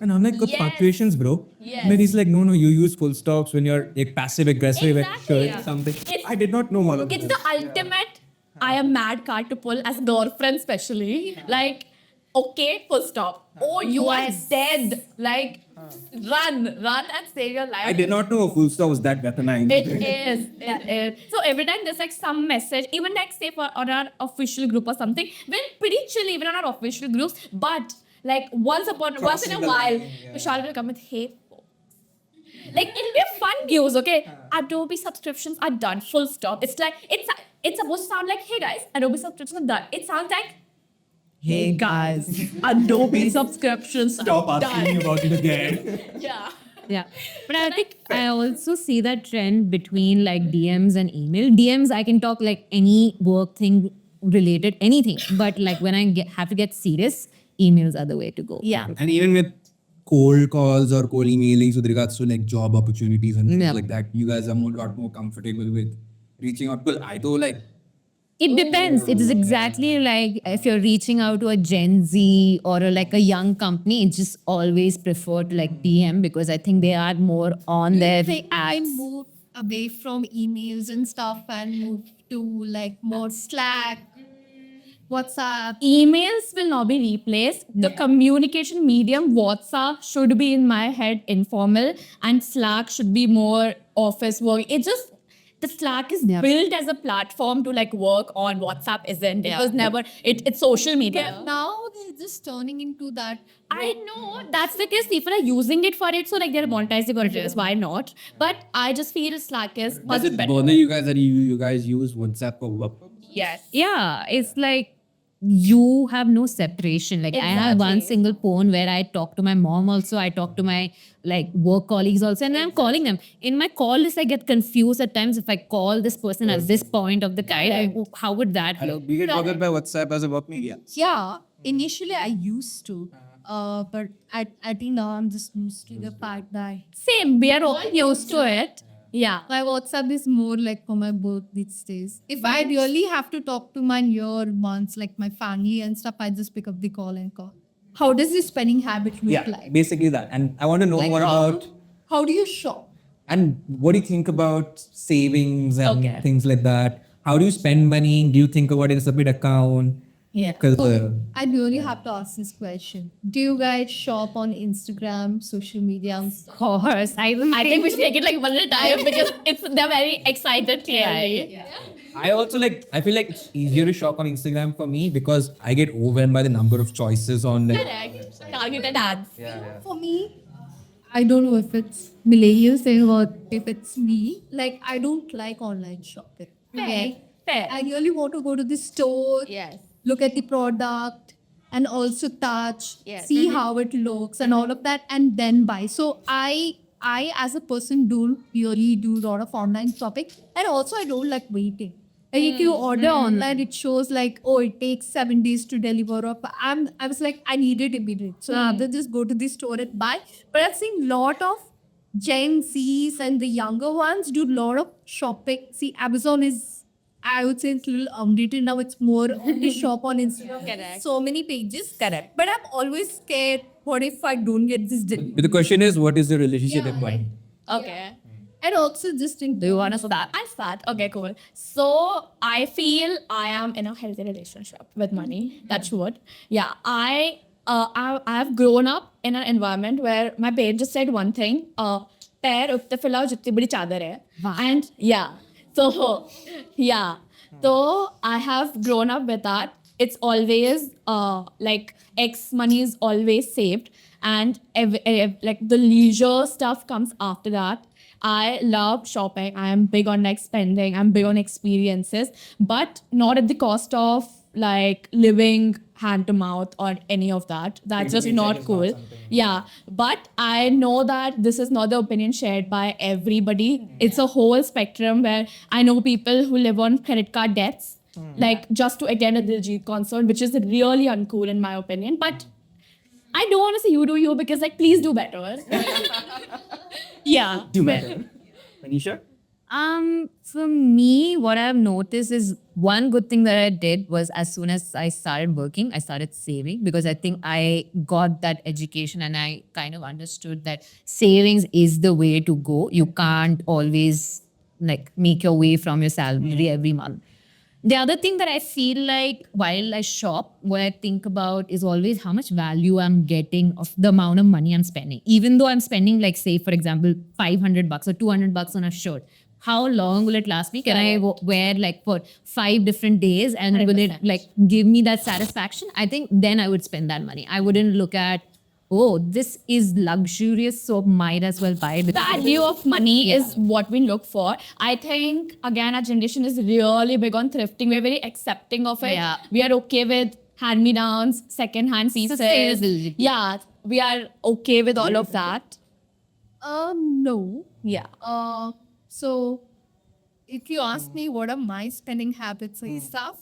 And I'm like, got punctuations, bro. Yes. And then he's like, no, you use full stops when you're like, passive aggressive Exactly. at something. It's- I did not know all of It's this. the ultimate I am mad card to pull as girlfriend, especially. Like, okay, full stop. Oh, you are dead. Like, run and save your life. I did not know a full stop was that weaponized. It is. So every time there's like some message, even like say for on our official group or something, we're pretty chill even on our official groups. But like once in a while, Vishal will come with, hey, folks. Like it'll be a fun news, okay? Adobe subscriptions are done. Full stop. It's like it's supposed to sound like, hey guys, Adobe subscriptions are done. It sounds like, hey guys, Adobe subscriptions Stop are asking me about it again. Yeah. Yeah. But I think I also see that trend between like DMs and email. DMs, I can talk like any work thing related, anything. But like when I have to get serious, emails are the way to go. Yeah. And even with cold calls or cold emailings with regards to like job opportunities and things Yeah. like that, you guys are lot more comfortable with reaching out. Well, I do like It depends. It is exactly like if you're reaching out to a Gen Z or like a young company, it's just always prefer to like DM because I think they are more on their I apps. moved away from emails and stuff and moved to like more Slack, WhatsApp. Emails will not be replaced. The communication medium, WhatsApp, should be in my head informal, and Slack should be more office work. It just the Slack is built as a platform to like work on. WhatsApp isn't. It was never. It's social media. Now they're just turning into that. I know that's because people are using it for it, so like they're monetizing on it. Why not? But I just feel Slack is much does it better. bother you guys that you guys use WhatsApp for work? Yes. Yeah, it's like you have no separation. Like I have one Exactly. single phone where I talk to my mom also, I talk to my like work colleagues also, and I'm calling them. In my call list, I get confused at times if I call this person at this point of the guide. How would that look? Do you get bothered by WhatsApp as a work media? Yeah, initially I used to. But I think now I'm just used to the fact that Same. We are all used to it. Yeah. my WhatsApp is more like for my both these days. If I really have to talk to my near ones, like my family and stuff, I just pick up the call and call. How does this spending habit look like? basically that. And I want to know more about How do you shop? and what do you think about savings and Okay. things like that? How do you spend money? Do you think about it as a bit account? Yeah. Because I really have to ask this question. Do you guys shop on Instagram, social media? Of course, I think we should take it like one at a time because they're very excited clearly. I also like, I feel like it's easier to shop on Instagram for me because I get overwhelmed by the number of choices on like, Targeted ads. For me, I don't know if it's millennial thing or if it's me. Like, I don't like online shopping. Okay. Fair. I really want to go to the store, Yes. look at the product, and also touch, Yes. see how it looks and all of that, and then buy. So I as a person don't really do a lot of online shopping, and also I don't like waiting. Like if you order online, it shows like, oh, it takes 7 days to deliver. Or I was like, I need it immediate. So rather just go to the store and buy. But I've seen lot of Gen Zs and the younger ones do a lot of shopping. See, Amazon is, I would say, it's a little outdated now. It's more only shop on Instagram. Correct. So many pages. Correct. But I'm always scared. What if I don't get this delivery? but the question is, what is the relationship with money? Okay. And also just in Do you want to start? I start. Okay, cool. So I feel I am in a healthy relationship with money. Touch wood. Yeah, I've grown up in an environment where my parents just said one thing. पैर उठते फैलाओ जितनी बड़ी चादर है. And yeah, so yeah, so I have grown up with that. It's always like X money is always saved, and like the leisure stuff comes after that. I love shopping. I am big on like spending. I'm big on experiences, but not at the cost of like living hand to mouth or any of that. That's just not cool. Yeah, but I know that this is not the opinion shared by everybody. It's a whole spectrum where I know people who live on credit card debts, like just to attend a Diljit concert, which is really uncool in my opinion. But I don't want to say you do you because like please do better. Yeah. Do better. Manisha? For me, what I've noticed is one good thing that I did was as soon as I started working, I started saving because I think I got that education and I kind of understood that savings is the way to go. You can't always like make your way from your salary every month. The other thing that I feel like while I shop, what I think about is always how much value I'm getting of the amount of money I'm spending. Even though I'm spending, like, say, for example, $500 or $200 on a shirt, how long will it last me? Can I wear like for 5 different days and will it 100%. like give me that satisfaction? I think then I would spend that money. I wouldn't look at, oh, this is luxurious, so might as well buy it. Value of money is what we look for. I think, again, our generation is really big on thrifting. We're very accepting of it. Yeah. We are okay with hand-me-downs, second-hand pieces. Sustainability. Yeah, we are okay with all of that. No. Yeah. So if you ask me what are my spending habits and stuff,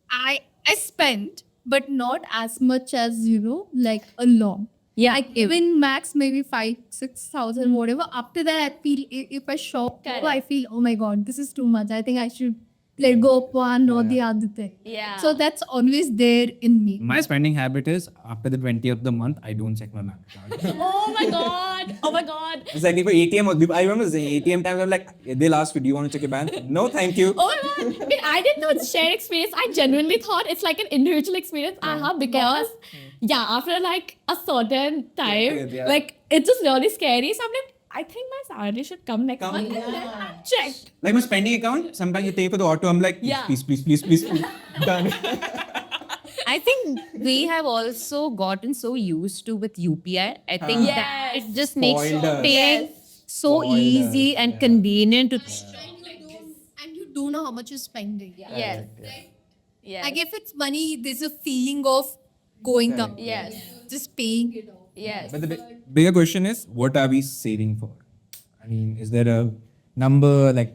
I spent, but not as much as like a lot. Yeah. Like even max maybe 5,000-6,000 whatever. After that, I feel if I shop, I feel oh my god, this is too much. I think I should let go of one or the other thing. Yeah. So that's always there in me. My spending habit is after the 20th of the month, I don't check my bank account. Oh my god. Oh my god. It's like for ATM, I remember the ATM times, I'm like, they'll ask you, do you want to check your bank? No, thank you. Oh my god. I mean, I didn't know it's a shared experience. I genuinely thought it's like an individual experience I have because, after like a certain time, Yeah. like it's just really scary. So I'm like, I think my salary should come next month. Check. Like my spending account, sometimes you pay for the auto, I'm like, Yeah. please, please, please, please, please. Done. I think we have also gotten so used to with UPI. I think that Yes. it just makes Spoiled us. paying so Spoiled easy us. and convenient to And you don't know how much you're spending. Yes. Yes. Like if it's money, there's a feeling of going down. Yes. Just paying it off. Yes. But the bigger question is, what are we saving for? I mean, is there a number like,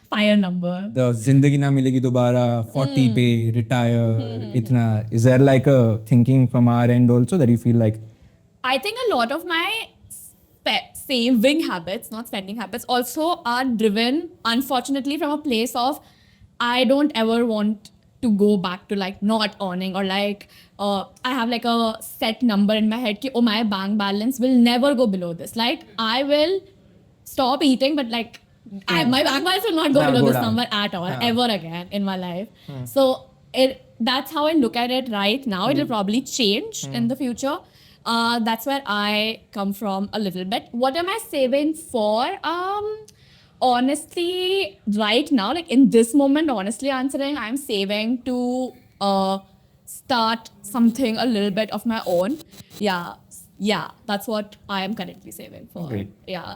Fire number. the Zindagi Na Milegi Dobara, 40 pay, retire, itna. Is there like a thinking from our end also that you feel like, I think a lot of my saving habits, not spending habits, also are driven, unfortunately, from a place of I don't ever want to go back to like not earning or like I have like a set number in my head ki, oh, my bank balance will never go below this. Like I will stop eating, but like my bank balance will not go Never below go this down. number at all ever again in my life. So that's how I look at it right now. It'll probably change in the future. That's where I come from a little bit. What am I saving for? Honestly, right now, like in this moment, honestly answering, I'm saving to start something a little bit of my own. Yeah, that's what I am currently saving for. Great. Yeah,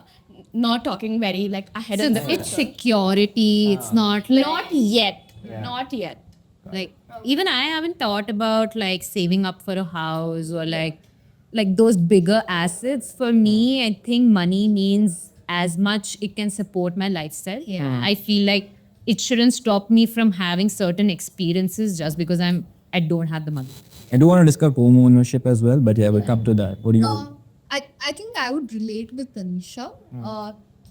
not talking very like ahead so in the it's future. security. It's not like Not yet. Not yet. like even I haven't thought about like saving up for a house or like those bigger assets. For me, I think money means as much it can support my lifestyle. Yeah. I feel like it shouldn't stop me from having certain experiences just because I don't have the money. I do want to discuss home ownership as well, but yeah, we'll come to that. What do you I think I would relate with Tanisha.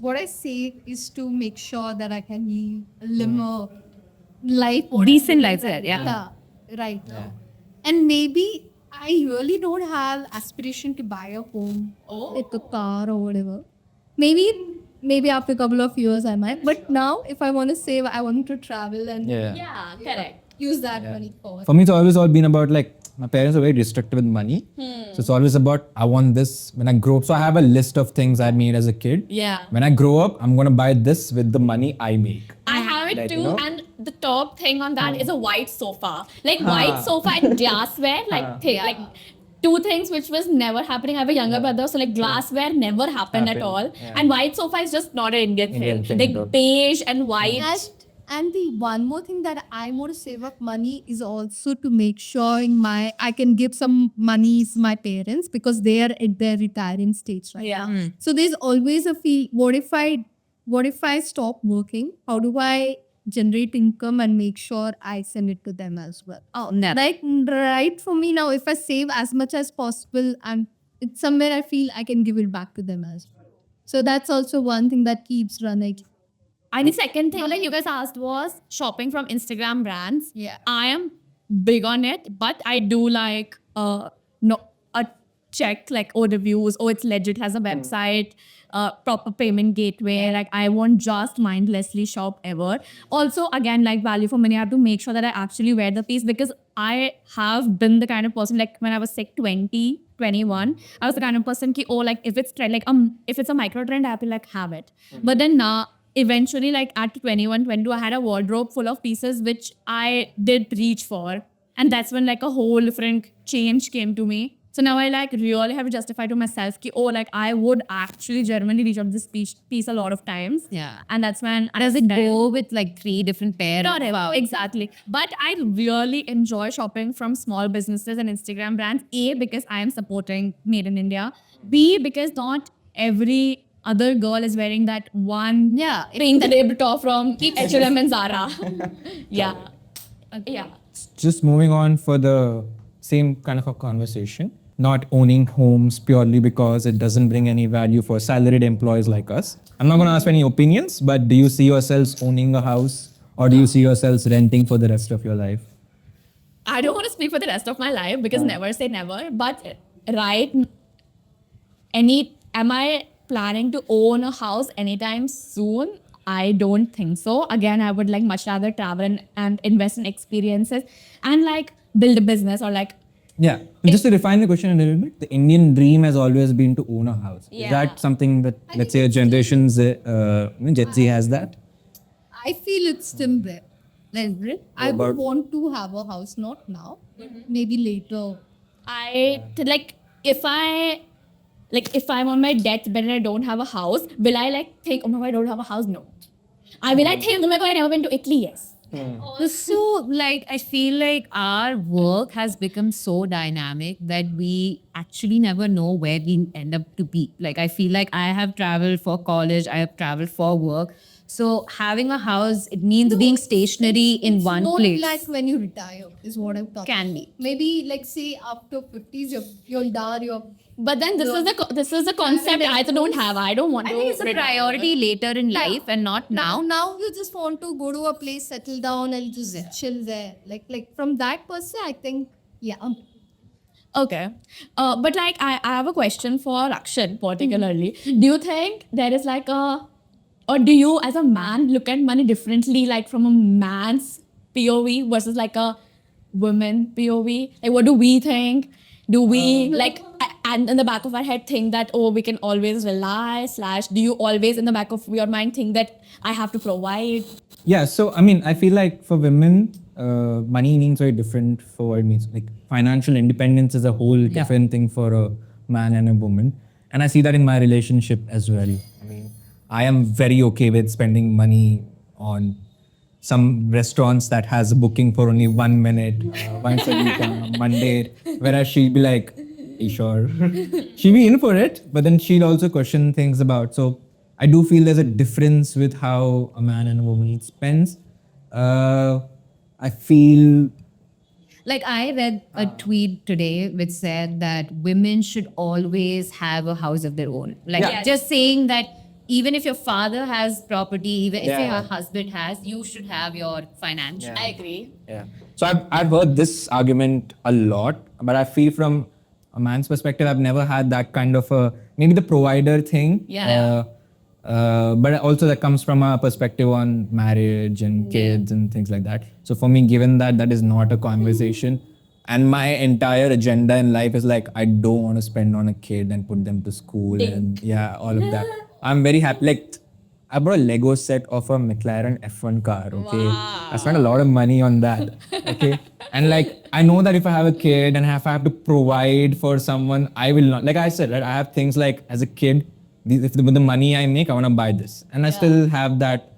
What I say is to make sure that I can live a life. Decent lifestyle, yeah. Yeah, right. And maybe I really don't have aspiration to buy a home, like a car or whatever. Maybe after a couple of years I might. But now, if I want to save, I want to travel and Yeah, correct. use that money for. For me, it's always all been about like, my parents are very restrictive with money. So it's always about, I want this when I grow up. So I have a list of things I made as a kid. Yeah. When I grow up, I'm going to buy this with the money I make. I have it Like, too, you know? and the top thing on that is a white sofa. Like white sofa and glassware, like two things which was never happening. I have a younger brother, so like glassware never happened at all. And white sofa is just not an Indian thing. thing, Like beige and white. And the one more thing that I want to save up money is also to make sure I can give some money to my parents because they are at their retiring stage right now. So there's always a feel, what if I stop working? How do I generate income and make sure I send it to them as well? Oh, never. Like right for me now, if I save as much as possible and it's somewhere I feel I can give it back to them as well. So that's also one thing that keeps running. And the second thing like you guys asked was shopping from Instagram brands. Yeah. I am big on it, but I do like a check like reviews, it's legit, has a website, proper payment gateway. Like I won't just mindlessly shop ever. Also, again, like value for money, I have to make sure that I actually wear the piece because I have been the kind of person like when I was like 20, 21, I was the kind of person ki, like if it's trend, like if it's a micro trend, I have to like have it. But then now eventually like at 21, 22, I had a wardrobe full of pieces which I did reach for. And that's when like a whole different change came to me. So now I like really have to justify to myself ki, like I would actually genuinely reach out this piece a lot of times. Yeah. And that's when Does it go with like 3 different pairs? not ever. Exactly. But I really enjoy shopping from small businesses and Instagram brands. A, because I am supporting Made in India. B, because not every other girl is wearing that one pink ribbed top from H&M and Zara. Yeah. Yeah. Just moving on for the same kind of a conversation, not owning homes purely because it doesn't bring any value for salaried employees like us. I'm not going to ask for any opinions, but do you see yourselves owning a house or do you see yourselves renting for the rest of your life? I don't want to speak for the rest of my life because never say never. But right, am I planning to own a house anytime soon? I don't think so. Again, I would like much rather travel and invest in experiences and like build a business or like Yeah. Just to refine the question a little bit, the Indian dream has always been to own a house. Is Yeah. that something that, let's say, a Generation Z, Gen Z has that? I feel it's still there. Like, I would about- want to have a house, not now, maybe later. If I'm on my deathbed and I don't have a house, will I like think, oh my god, I don't have a house? No. I will I think, oh my god, I never been to Italy? Yes. Also, like, I feel like our work has become so dynamic that we actually never know where we end up to be. Like, I feel like I have traveled for college, I have traveled for work. So having a house, it means being stationary in one Not place. like when you retire, is what I'm talking. Can be. Maybe like say after 50s, you're done, you're. But then this is the concept I don't have. I don't want I to. think it's a priority later in life and not now. Now you just want to go to a place, settle down, and just chill there. Like from that person, I think, yeah. Okay. But like I have a question for Akshan particularly. Do you think there is like or do you as a man look at money differently, like from a man's POV versus like a woman POV? Like what do we think? Do we and in the back of our head think that, oh, we can always rely / do you always in the back of your mind think that I have to provide? Yeah, so I mean, I feel like for women, money means very different for what it means. Like financial independence is a whole different thing for a man and a woman. And I see that in my relationship as well. I mean, I am very okay with spending money on some restaurants that has a booking for only 1 minute, once a week on a Monday, whereas she'll be like, "You sure?" She'll be in for it, but then she'll also question things about. So I do feel there's a difference with how a man and a woman spends. I feel Like, I read a tweet today which said that women should always have a house of their own. Like, Yeah. just saying that even if your father has property, even if Yeah. your husband has, you should have your financial. I agree. Yeah. So I've heard this argument a lot, but I feel from a man's perspective, I've never had that kind of a maybe the provider thing. Yeah. But also that comes from a perspective on marriage and kids and things like that. So for me, given that that is not a conversation, and my entire agenda in life is like I don't want to spend on a kid and put them to school and all of that. I'm very happy. Like I bought a Lego set of a McLaren F1 car. Okay, I spent a lot of money on that. Okay, and like I know that if I have a kid and if I have to provide for someone, I will not. Like I said, right, I have things like as a kid, with the money I make, I want to buy this, and I still have that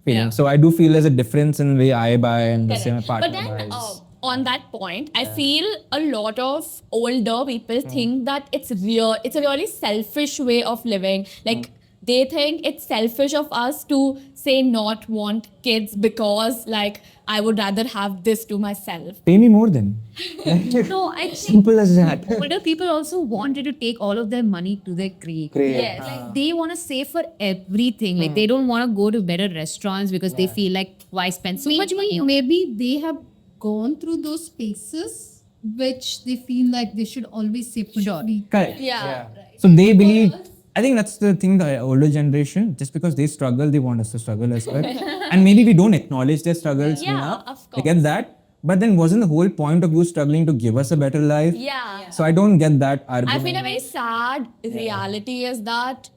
feeling. Yeah. So I do feel there's a difference in the way I buy and the same my partner But then buys. on that point, I feel a lot of older people think that it's a really selfish way of living. Like they think it's selfish of us to say not want kids because like I would rather have this to myself. Pay me more then. No, I think Simple as that. older people also wanted to take all of their money to their grave. Yes. Like, they want to save for everything. Like, they don't want to go to better restaurants because they feel like, why spend so much money? Maybe they have gone through those spaces which they feel like they should always save for free. Correct. Yeah. So they believe. I think that's the thing. The older generation, just because they struggle, they want us to struggle as well. And maybe we don't acknowledge their struggles Yeah, enough. of I get that. But then wasn't the whole point of you struggling to give us a better life? Yeah. So I don't get that I argument. feel a very sad reality is that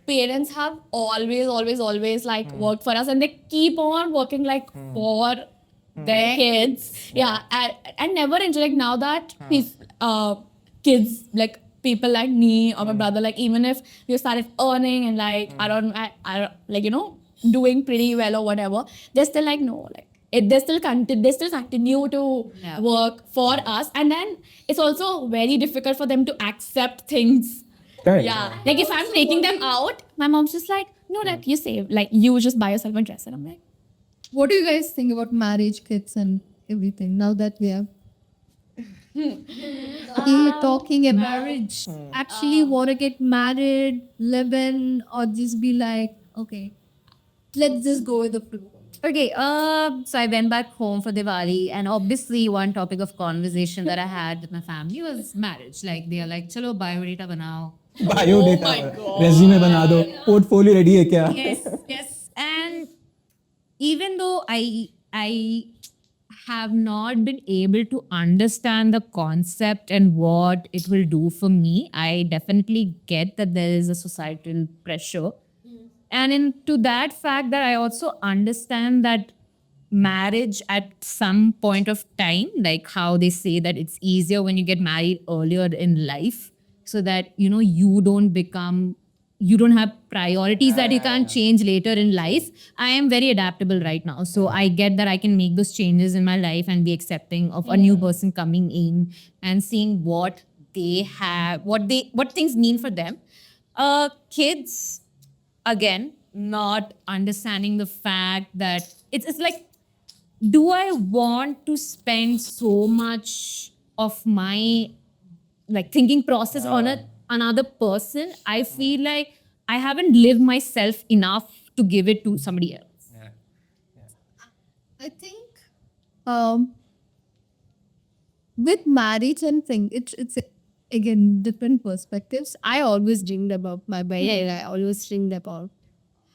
parents have always like worked for us and they keep on working like for their kids. Yeah. And never like now that kids like people like me or my brother, like even if we started earning and like I don't like doing pretty well or whatever, they're still like no, like they still continue to work for us, and then it's also very difficult for them to accept things. Correct. Yeah, like if I'm taking them out, my mom's just like, no, like you save, like you just buy yourself a dress, and I'm like, What do you guys think about marriage, kids, and everything now that we have talking about marriage? Actually, want to get married, live in, or just be like, okay, let's just go with the flow. Okay, so I went back home for Diwali, and obviously one topic of conversation that I had with my family was marriage. Like they are like, "Chalo biodata banao." Biodata, resume बना दो, portfolio ready है क्या? Yes, yes. And even though I have not been able to understand the concept and what it will do for me, I definitely get that there is a societal pressure. And into that fact that I also understand that marriage at some point of time, like how they say that it's easier when you get married earlier in life, so that you don't have priorities that you can't change later in life. I am very adaptable right now, so I get that I can make those changes in my life and be accepting of a new person coming in and seeing what they have, what things mean for them. Kids, again, not understanding the fact that it's like, do I want to spend so much of my like thinking process on another person? I feel like I haven't lived myself enough to give it to somebody else. I think with marriage and thing, it's again different perspectives. I always dreamed about my baby. I always dreamed about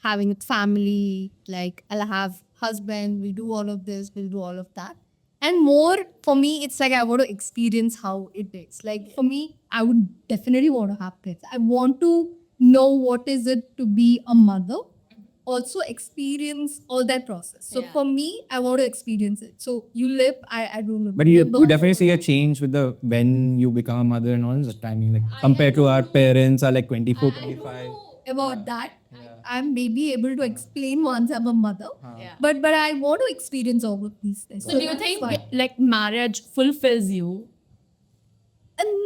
having a family. Like I'll have husband. We do all of this. We'll do all of that. And more for me, it's like I want to experience how it is. Like for me, I would definitely want to have kids. I want to know what is it to be a mother, also experience all that process. So for me, I want to experience it. So you live, I don't know. But you definitely see a change with the when you become a mother and all the timing, like compared to our parents are like 24, 25. About that. I'm maybe able to explain once I'm a mother. But I want to experience all of these things. So do you that's think why. like marriage fulfills you?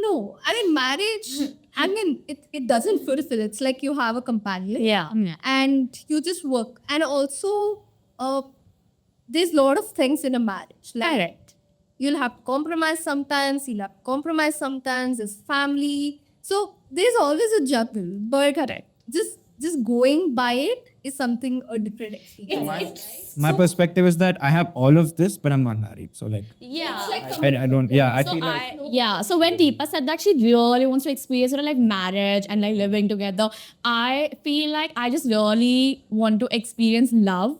No, I mean marriage. I mean it doesn't fulfill. It's like you have a companion. Yeah. And you just work. And also, there's a lot of things in a marriage. Like Correct. you'll have to compromise sometimes. You'll have to compromise sometimes. There's family. So there's always a juggle. But just going by it is something a different experience. My perspective is that I have all of this, but I'm not married. So like, Yeah. I don't. Yeah, I feel like So when Deepa said that she really wants to experience like marriage and like living together, I feel like I just really want to experience love.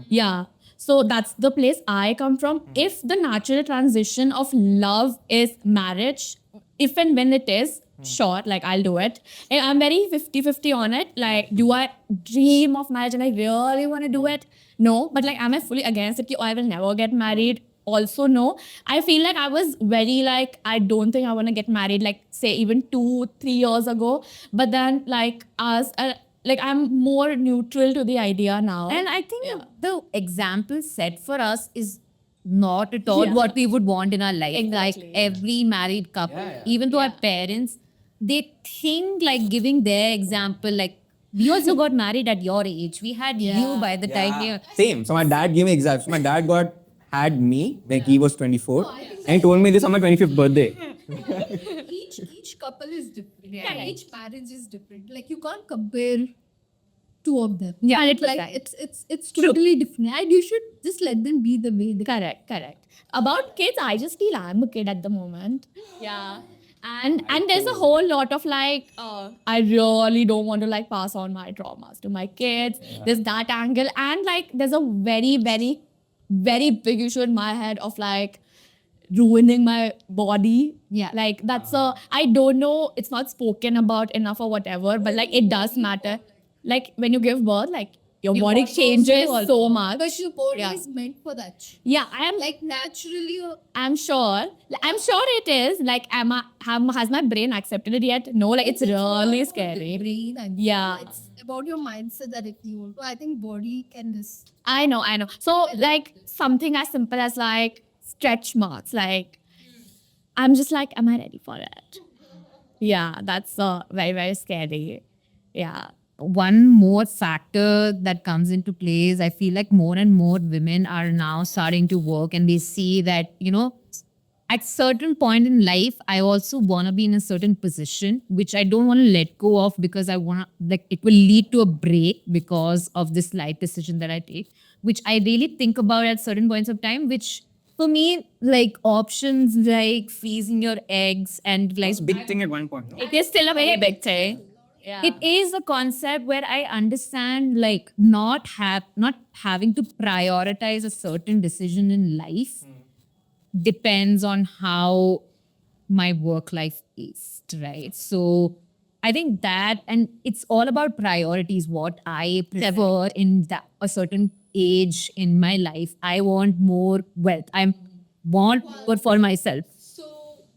Yeah. So that's the place I come from. If the natural transition of love is marriage, if and when it is, sure, like I'll do it. And I'm very 50-50 on it. Like, do I dream of marriage and I really want to do it? No. But like, am I fully against it? I will never get married. Also, no. I feel like I was very like, I don't think I want to get married, like say even 2-3 years ago. But then like like I'm more neutral to the idea now. And I think the example set for us is not at all what we would want in our life. Exactly. Like every married couple, even though our parents, they think like giving their example, like we also got married at your age. We had you by the time you. same. So my dad gave me examples. My dad had me when he was 24, and he told me this on my 25th birthday. Each couple is different. Each marriage is different. Like you can't compare two of them. Yeah, Like it's totally different. And you should just let them be the way they Correct. About kids, I just feel I'm a kid at the moment. Yeah. And there's a whole lot of like, I really don't want to like pass on my traumas to my kids. There's that angle. And like, there's a very, very, very big issue in my head of like ruining my body. Yeah. Like that's I don't know, it's not spoken about enough or whatever, but like it does matter. Like when you give birth, like your body changes so much. Because your body Yeah. is meant for that. Yeah, I am Like naturally, I'm sure it is. Like, has my brain accepted it yet? No, like it's really scary. brain and Yeah. it's about your mindset that if you want to. I think body can just I know. So, like, something as simple as like stretch marks. Like, I'm just like, am I ready for it? Yeah, that's very, very scary. Yeah. one more factor that comes into play is I feel like more and more women are now starting to work and they see that, at certain point in life, I also want to be in a certain position, which I don't want to let go of because I want to, like, it will lead to a break because of this life decision that I take, which I really think about at certain points of time, which for me, like options like freezing your eggs and like Big thing at one point. No? It is still a very big thing. Yeah. it is a concept where I understand like not having to prioritize a certain decision in life depends on how my work life is, right? So I think that, and it's all about priorities. What I prefer in a certain age in my life, I want more wealth. I want more for myself. So,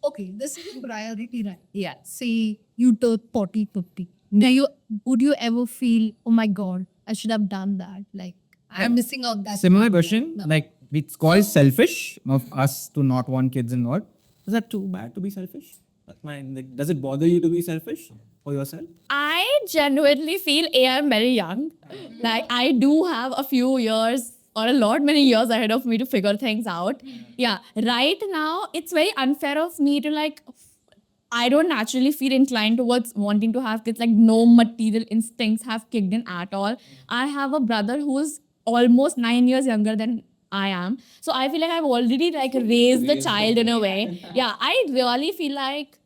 okay, this is a priority, right? Yeah. Say you turn 40, 50. Would you ever feel, oh my God, I should have done that? Like, I'm missing out that. Similar question, like it's called selfish of us to not want kids and all. Is that too bad to be selfish? That's mine. Like, does it bother you to be selfish for yourself? I genuinely feel I'm very young. Like I do have a few years or many years ahead of me to figure things out. Yeah. Right now, it's very unfair of me to like, I don't naturally feel inclined towards wanting to have kids. Like no material instincts have kicked in at all. I have a brother who's almost 9 years younger than I am. So I feel like I've already like raised the child in a way. Yeah, I really feel like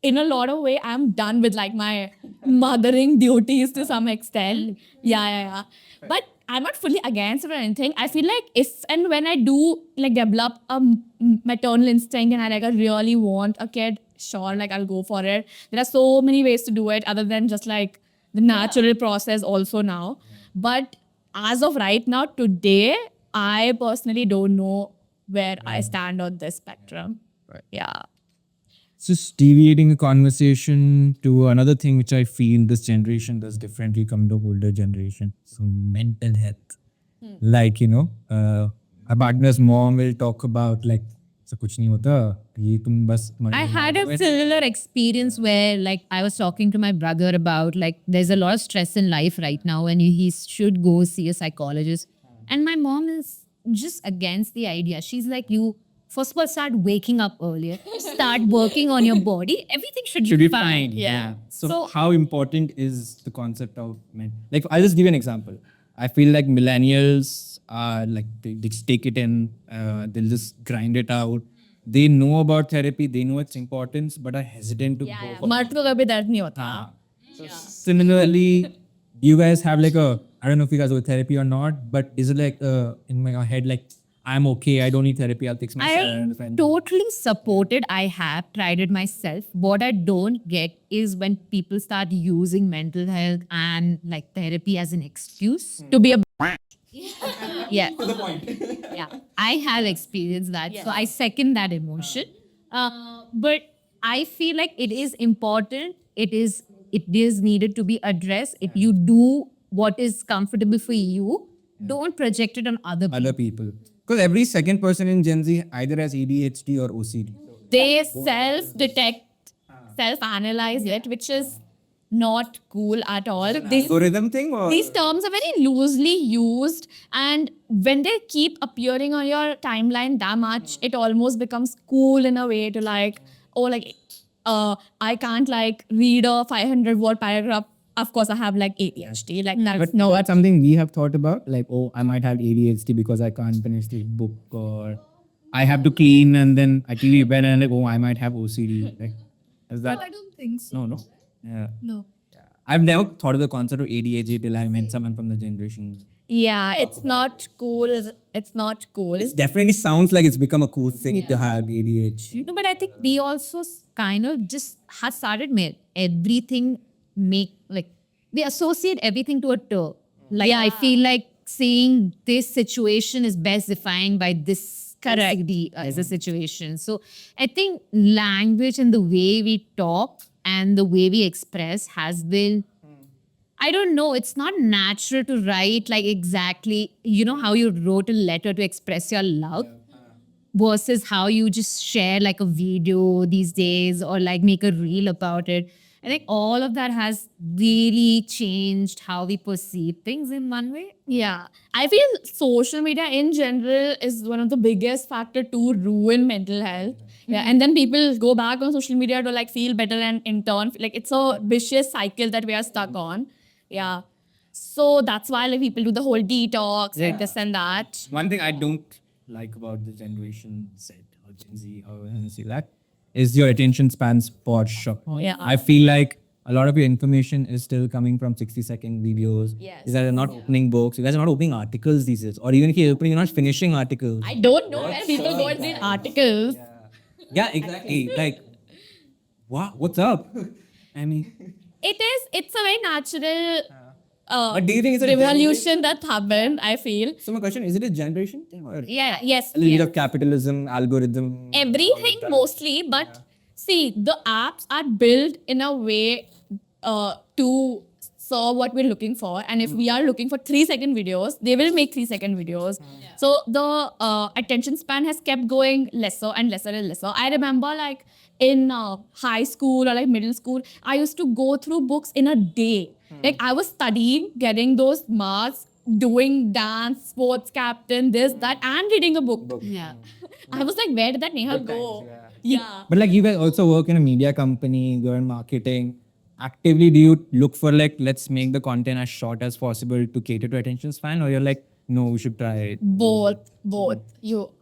in a lot of way I'm done with like my mothering duties to some extent. Yeah. But I'm not fully against it or anything. I feel like if and when I do like develop a maternal instinct and I really want a kid, sure, like I'll go for it. There are so many ways to do it other than just like the natural process also now. But as of right now, today, I personally don't know where I stand on this spectrum. Right. Yeah. Just deviating the conversation to another thing which I feel this generation does differently from the older generation. So mental health. Like, a partner's mom will talk about like, "So kuch nahi hota, ye tum bas I had a similar experience where like I was talking to my brother about like there's a lot of stress in life right now and he should go see a psychologist. And my mom is just against the idea. She's like, you first of all start waking up earlier, start working on your body. Everything should be fine. Yeah. So how important is the concept of men? Like, I'll just give you an example. I feel like millennials are like, they just take it in, they'll just grind it out. They know about therapy, they know its importance, but are hesitant to go for it. मर्द को कभी दर्द नहीं होता. Similarly, do you guys have like I don't know if you guys go to therapy or not, but is it like in my head, like, I'm okay, I don't need therapy, I'll fix myself. I totally support it. I have tried it myself. What I don't get is when people start using mental health and like therapy as an excuse To be a Yeah. To the point. Yeah. I have experienced that. So I second that emotion. But I feel like it is important. It is needed to be addressed. If you do what is comfortable for you, don't project it on other people. Other people. Because every second person in Gen Z either has ADHD or OCD. they self-detect, self-analyze it, which is not cool at all. Algorithm thing or These terms are very loosely used, and when they keep appearing on your timeline that much, it almost becomes cool in a way to like, oh, like, I can't like read a 500-word paragraph. Of course, I have like ADHD. Like that's that's something we have thought about. Like, oh, I might have ADHD because I can't finish the book, or I have to clean and then I clean it better and like, oh, I might have OCD. Like, is that? No, I don't think so. No. Yeah. No. I've never thought of the concept of ADHD till I met someone from the generation. Yeah, it's not cool. It's not cool. It definitely sounds like it's become a cool thing to have ADHD. No, but I think we also kind of just have started everything we associate everything to a term. Like I feel like saying this situation is best defined by this correctly as a situation. So I think language and the way we talk and the way we express has been, I don't know, it's not natural to write like exactly, how you wrote a letter to express your love versus how you just share like a video these days or like make a reel about it. I think all of that has really changed how we perceive things in one way. Yeah, I feel social media in general is one of the biggest factor to ruin mental health. Yeah, and then people go back on social media to like feel better and in turn, like it's a vicious cycle that we are stuck on. Yeah, so that's why like people do the whole detox, like this and that. One thing I don't like about the Generation Z or Gen Z, however you see that, is your attention spans for shock. Yeah. I feel like a lot of your information is still coming from 60-second videos. Yes. You guys are not opening books. You guys are not opening articles these days. Or even if you're opening, you're not finishing articles. I don't know where people go and read articles. Yeah, exactly. Like, wow, what's up? I mean, It's a very natural but do you think it's a revolution that happened, I feel. So my question, is it a generation thing or Yeah, yes. a little yes. bit of capitalism, algorithm? Everything mostly, but see, the apps are built in a way to serve what we're looking for. And if we are looking for 3-second videos, they will make 3-second videos. So the attention span has kept going lesser and lesser and lesser. I remember like in high school or like middle school, I used to go through books in a day. Like I was studying, getting those marks, doing dance, sports captain, this, that, and reading a book. Yeah. I was like, where did that Neha go? Yeah. But like you guys also work in a media company, you're in marketing. Actively, do you look for like, let's make the content as short as possible to cater to attention span? Or you're like, no, we should try it? Both.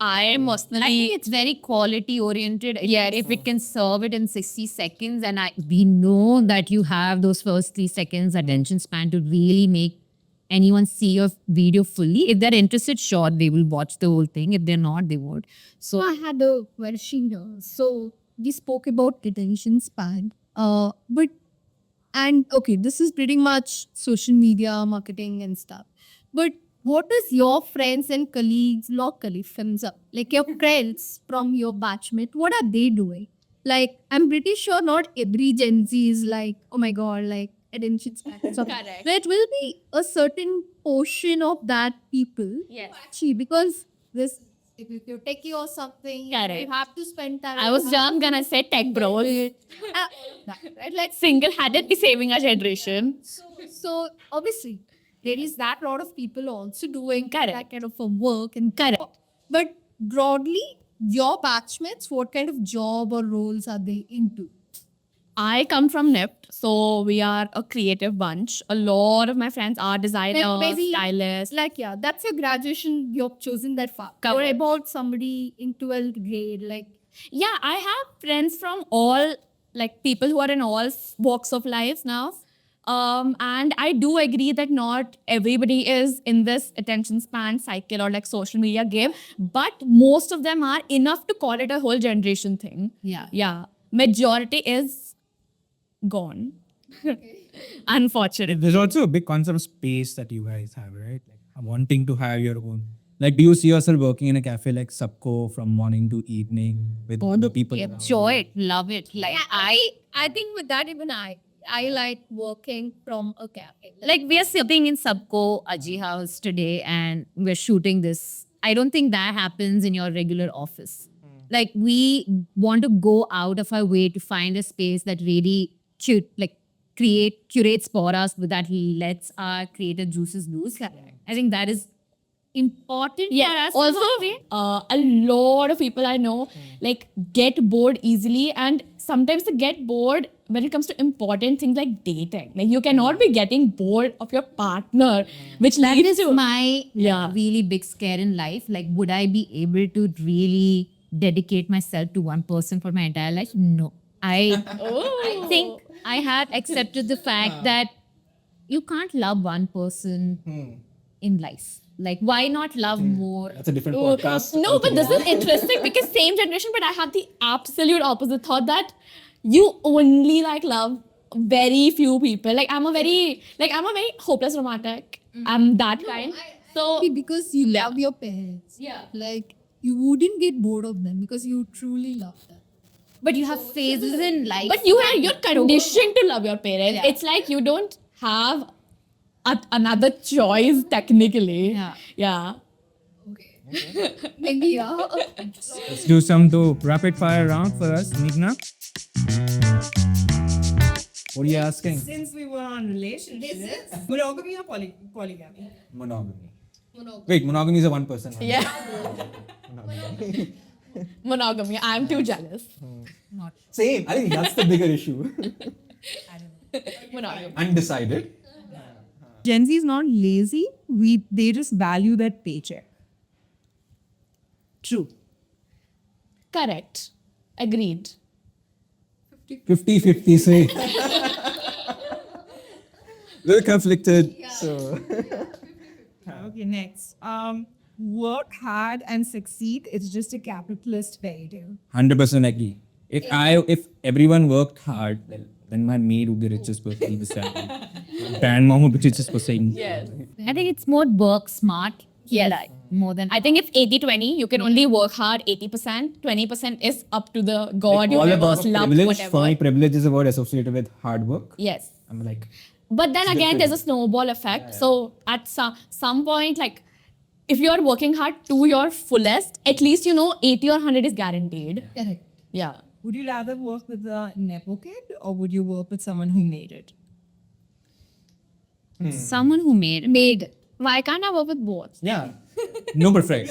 I am I think personally. it's very quality oriented. Yeah, if it can serve it in 60 seconds, and we know that you have those first 3 seconds attention span to really make anyone see your video fully. If they're interested, sure, they will watch the whole thing. If they're not, they won't. So I had a question here. So we spoke about attention span. But okay, this is pretty much social media marketing and stuff. But what is your friends and colleagues locally, Fimza, like your friends from your batchmate, what are they doing? Like, I'm pretty sure not every Gen Z is like, oh my god, like attention span. Correct. There will be a certain portion of that people. Yes. Actually, because this, if you're techie or something, Correct. you have to spend time. I was young and I said tech bros. Right? Like, Single-handedly saving our generation. so obviously, there is that lot of people also doing Correct. that kind of a work and Correct. But broadly, your batchmates, what kind of job or roles are they into? I come from NIPT, so we are a creative bunch. A lot of my friends are designers, Maybe- stylists. Like, yeah, that's your graduation. You've chosen that far. Correct. Or about somebody in 12th grade, like. Yeah, I have friends from all, like people who are in all walks of life now. And I do agree that not everybody is in this attention span cycle or like social media game, but most of them are enough to call it a whole generation thing. Yeah. Yeah. Majority is gone. Unfortunately. There's also a big concept of space that you guys have, right? Like wanting to have your own. Like, do you see yourself working in a cafe like Sabco from morning to evening with the people? around you? Enjoy it, love it. Like I think with that, even I like working from a cafe. like we are sitting in Sabco Aji house today and we're shooting this. I don't think that happens in your regular office. Like we want to go out of our way to find a space that really curates for us, but that lets our creative juices loose. I think that is important for Yeah. us. Also, a lot of people I know like get bored easily, and sometimes they get bored when it comes to important things like dating. Like you cannot be getting bored of your partner, which That leads is to my Yeah. really big scare in life. Like, would I be able to really dedicate myself to one person for my entire life? No. I think I have accepted the fact that you can't love one person in life. Like, why not love more? That's a different podcast. No, but this is interesting because same generation, but I had the absolute opposite thought that you only like love very few people. Like I'm a very hopeless romantic. I'm that kind. So Because you love your parents. yeah. Like, you wouldn't get bored of them because you truly love them. But you have phases in life. But you're conditioned to love your parents. It's like you don't have another choice technically. Yeah. Yeah. Maybe, yeah. Let's do some rapid fire round for us, Meghna. What are you asking? Since we were on relationships, monogamy or polygamy? Monogamy. Monogamy. Wait, monogamy is a one person. Yeah. Monogamy. I'm too jealous. Same. I think that's the bigger issue. Monogamy. Undecided. Gen Z is not lazy. They just value that paycheck. True. Correct. Agreed. 50-50 say. Little conflicted. So Okay, next. Work hard and succeed. It's just a capitalist fairy tale. 100% agree. If everyone worked hard, then my maid would be the richest person in the family. My grandmom would be the richest person. Yes. I think it's more work smart. Yes. More than I think it's 80-20. You can only work hard 80%. 20% is up to the God, All universe, about love, privilege. whatever. For me, privilege is a word associated with hard work. Yes. I'm like, But then again, there's a snowball effect. So at some point, like if you're working hard to your fullest, at least 80 or 100 is guaranteed. Correct. Yeah. Would you rather work with a Nepo kid or would you work with someone who made it? someone who made. Why can't I work with both? yeah, no perfect.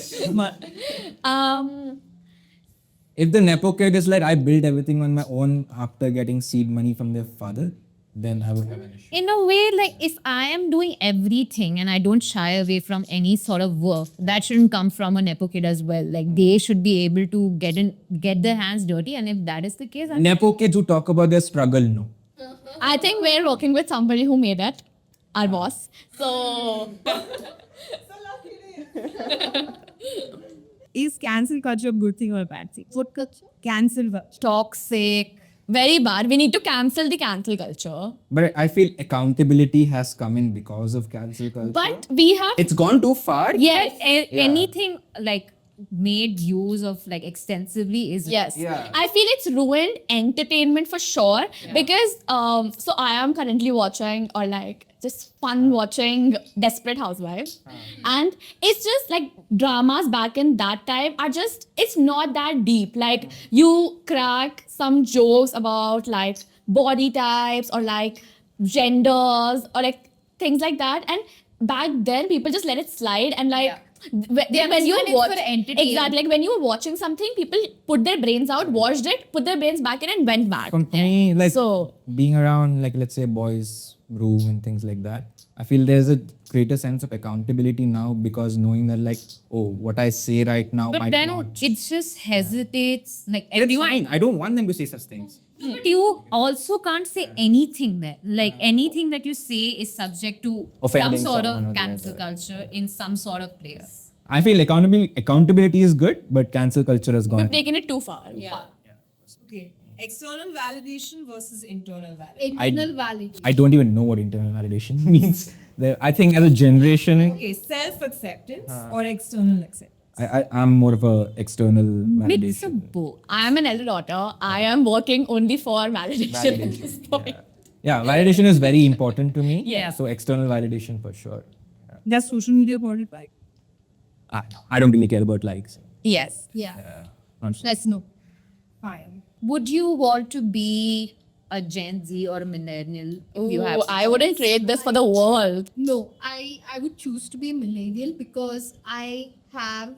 If the Nepo kid is like, I built everything on my own after getting seed money from their father, then I would have an issue. In a way, like if I am doing everything and I don't shy away from any sort of work, that shouldn't come from a Nepo kid as well. Like they should be able to get their hands dirty, and if that is the case, Nepo kids who talk about their struggle, no. I think we're working with somebody who made it, our boss. So Is cancel culture a good thing or a bad thing? What culture? Cancel culture. toxic, very bad. We need to cancel the cancel culture. But I feel accountability has come in because of cancel culture. But we have It's gone too far. yes, anything like made use of like extensively is yes. Yeah. I feel it's ruined entertainment for sure because so I am currently watching or like just fun watching Desperate Housewives, and it's just like dramas back in that time are just it's not that deep. Like you crack some jokes about like body types or like genders or like things like that, and back then people just let it slide and like. When you understand it's watch for entertainment. exactly like when you were watching something, people put their brains out, watched it, put their brains back in, and went back. For me, like So being around, like let's say boys' room and things like that, I feel there's a greater sense of accountability now because knowing that like, oh, what I say right now but might then not. it just hesitates like That's everyone. fine. I don't want them to say such things. But you also can't say anything there. Like anything that you say is subject to Offending some sort someone or of the cancel other. culture in some sort of player. I feel accountability is good, but cancel culture has gone. we've taken it too far. Okay. External validation versus internal validation. Internal validation. I don't even know what internal validation means. I think as a generation, Okay, self-acceptance or external acceptance. I'm more of a external Mix validation. of both. I am an elder daughter. I am working only for validation at this point. Yeah, validation is very important to me. Yeah. So external validation for sure. Does social media important by? I don't really care about likes. Yes. Yeah. Honestly. Let's know. Fine. Would you want to be a Gen Z or a millennial? If you have Ooh, I wouldn't trade this for the world. No, I would choose to be a millennial because I have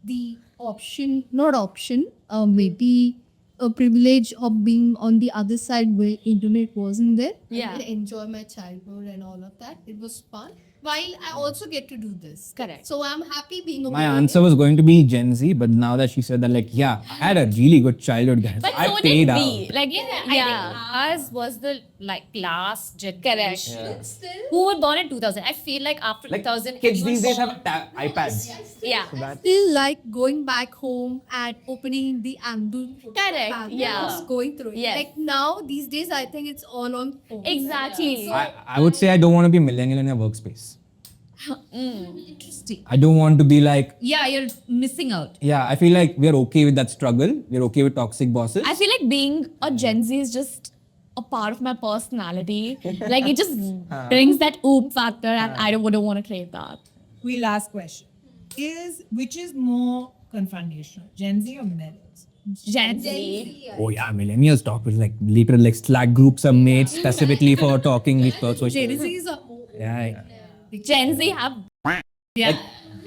the option, not option, maybe a privilege of being on the other side where internet wasn't there. Yeah. I could enjoy my childhood and all of that. It was fun. While I also get to do this. Correct. So I'm happy being a My millennial. answer was going to be Gen Z, but now that she said that, like, yeah, I had a really good childhood, guys. But I so paid did out. we. Like, I yeah. think ours was the like last generation. Correct. Still, Who were born in 2000? I feel like after Like, 2000, kids everyone these days born- have iPads. Yeah. still like going back home and opening the album. Correct, yeah. Just going through it. Yes. Like now, these days, I think it's all on phone. Exactly. I would say I don't want to be a millennial in a workspace. Interesting. I don't want to be like, Yeah, you're missing out. yeah, I feel like we're okay with that struggle. We're okay with toxic bosses. I feel like being a Gen Z is just a part of my personality. Like, it just brings that oop factor, and I wouldn't want to trade that. We last question. Which is more confrontational, Gen Z or millennials? Gen Z. Oh yeah, millennials talk with like literal like Slack groups are made specifically for talking with social. These are more. Yeah. Gen Z have. Yeah.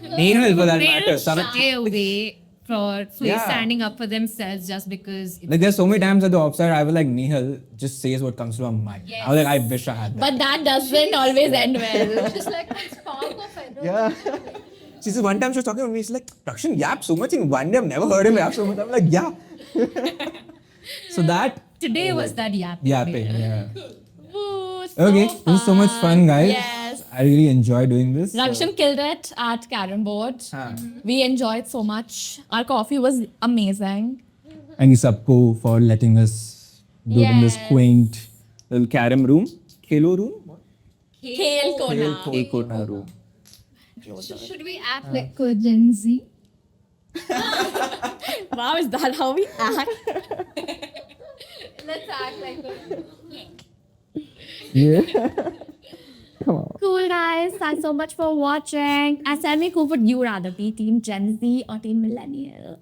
Nehal for that They matter. don't Sarat- shy away for Yeah. standing up for themselves just because. Like there's so many times at the offside I was like Nehal just says what comes to my mind. I was like I wish I had that. But that doesn't always end well. Just like one spark of energy. Yeah. She said one time she was talking to me, she's like, Dakshin yapped so much in one day, I've never heard him yap so much. I'm like, yeah. So that Today was that yapping. yapping, yeah. Ooh, Okay, this was so much fun, guys. Yes. I really enjoy doing this. Rakshan killed it at Carrom Board. Huh. We enjoyed so much. Our coffee was amazing. Thank you, Sabko, for letting us do it in this Yes. quaint little carom room. Kelo room? Kale Kona. Kale Kona room. Should we act like a Gen Z? Wow, is that how we act? Let's act like a. Yeah. Come on. Cool, guys. Thanks so much for watching. And tell me, who would you rather be, Team Gen Z or Team Millennial?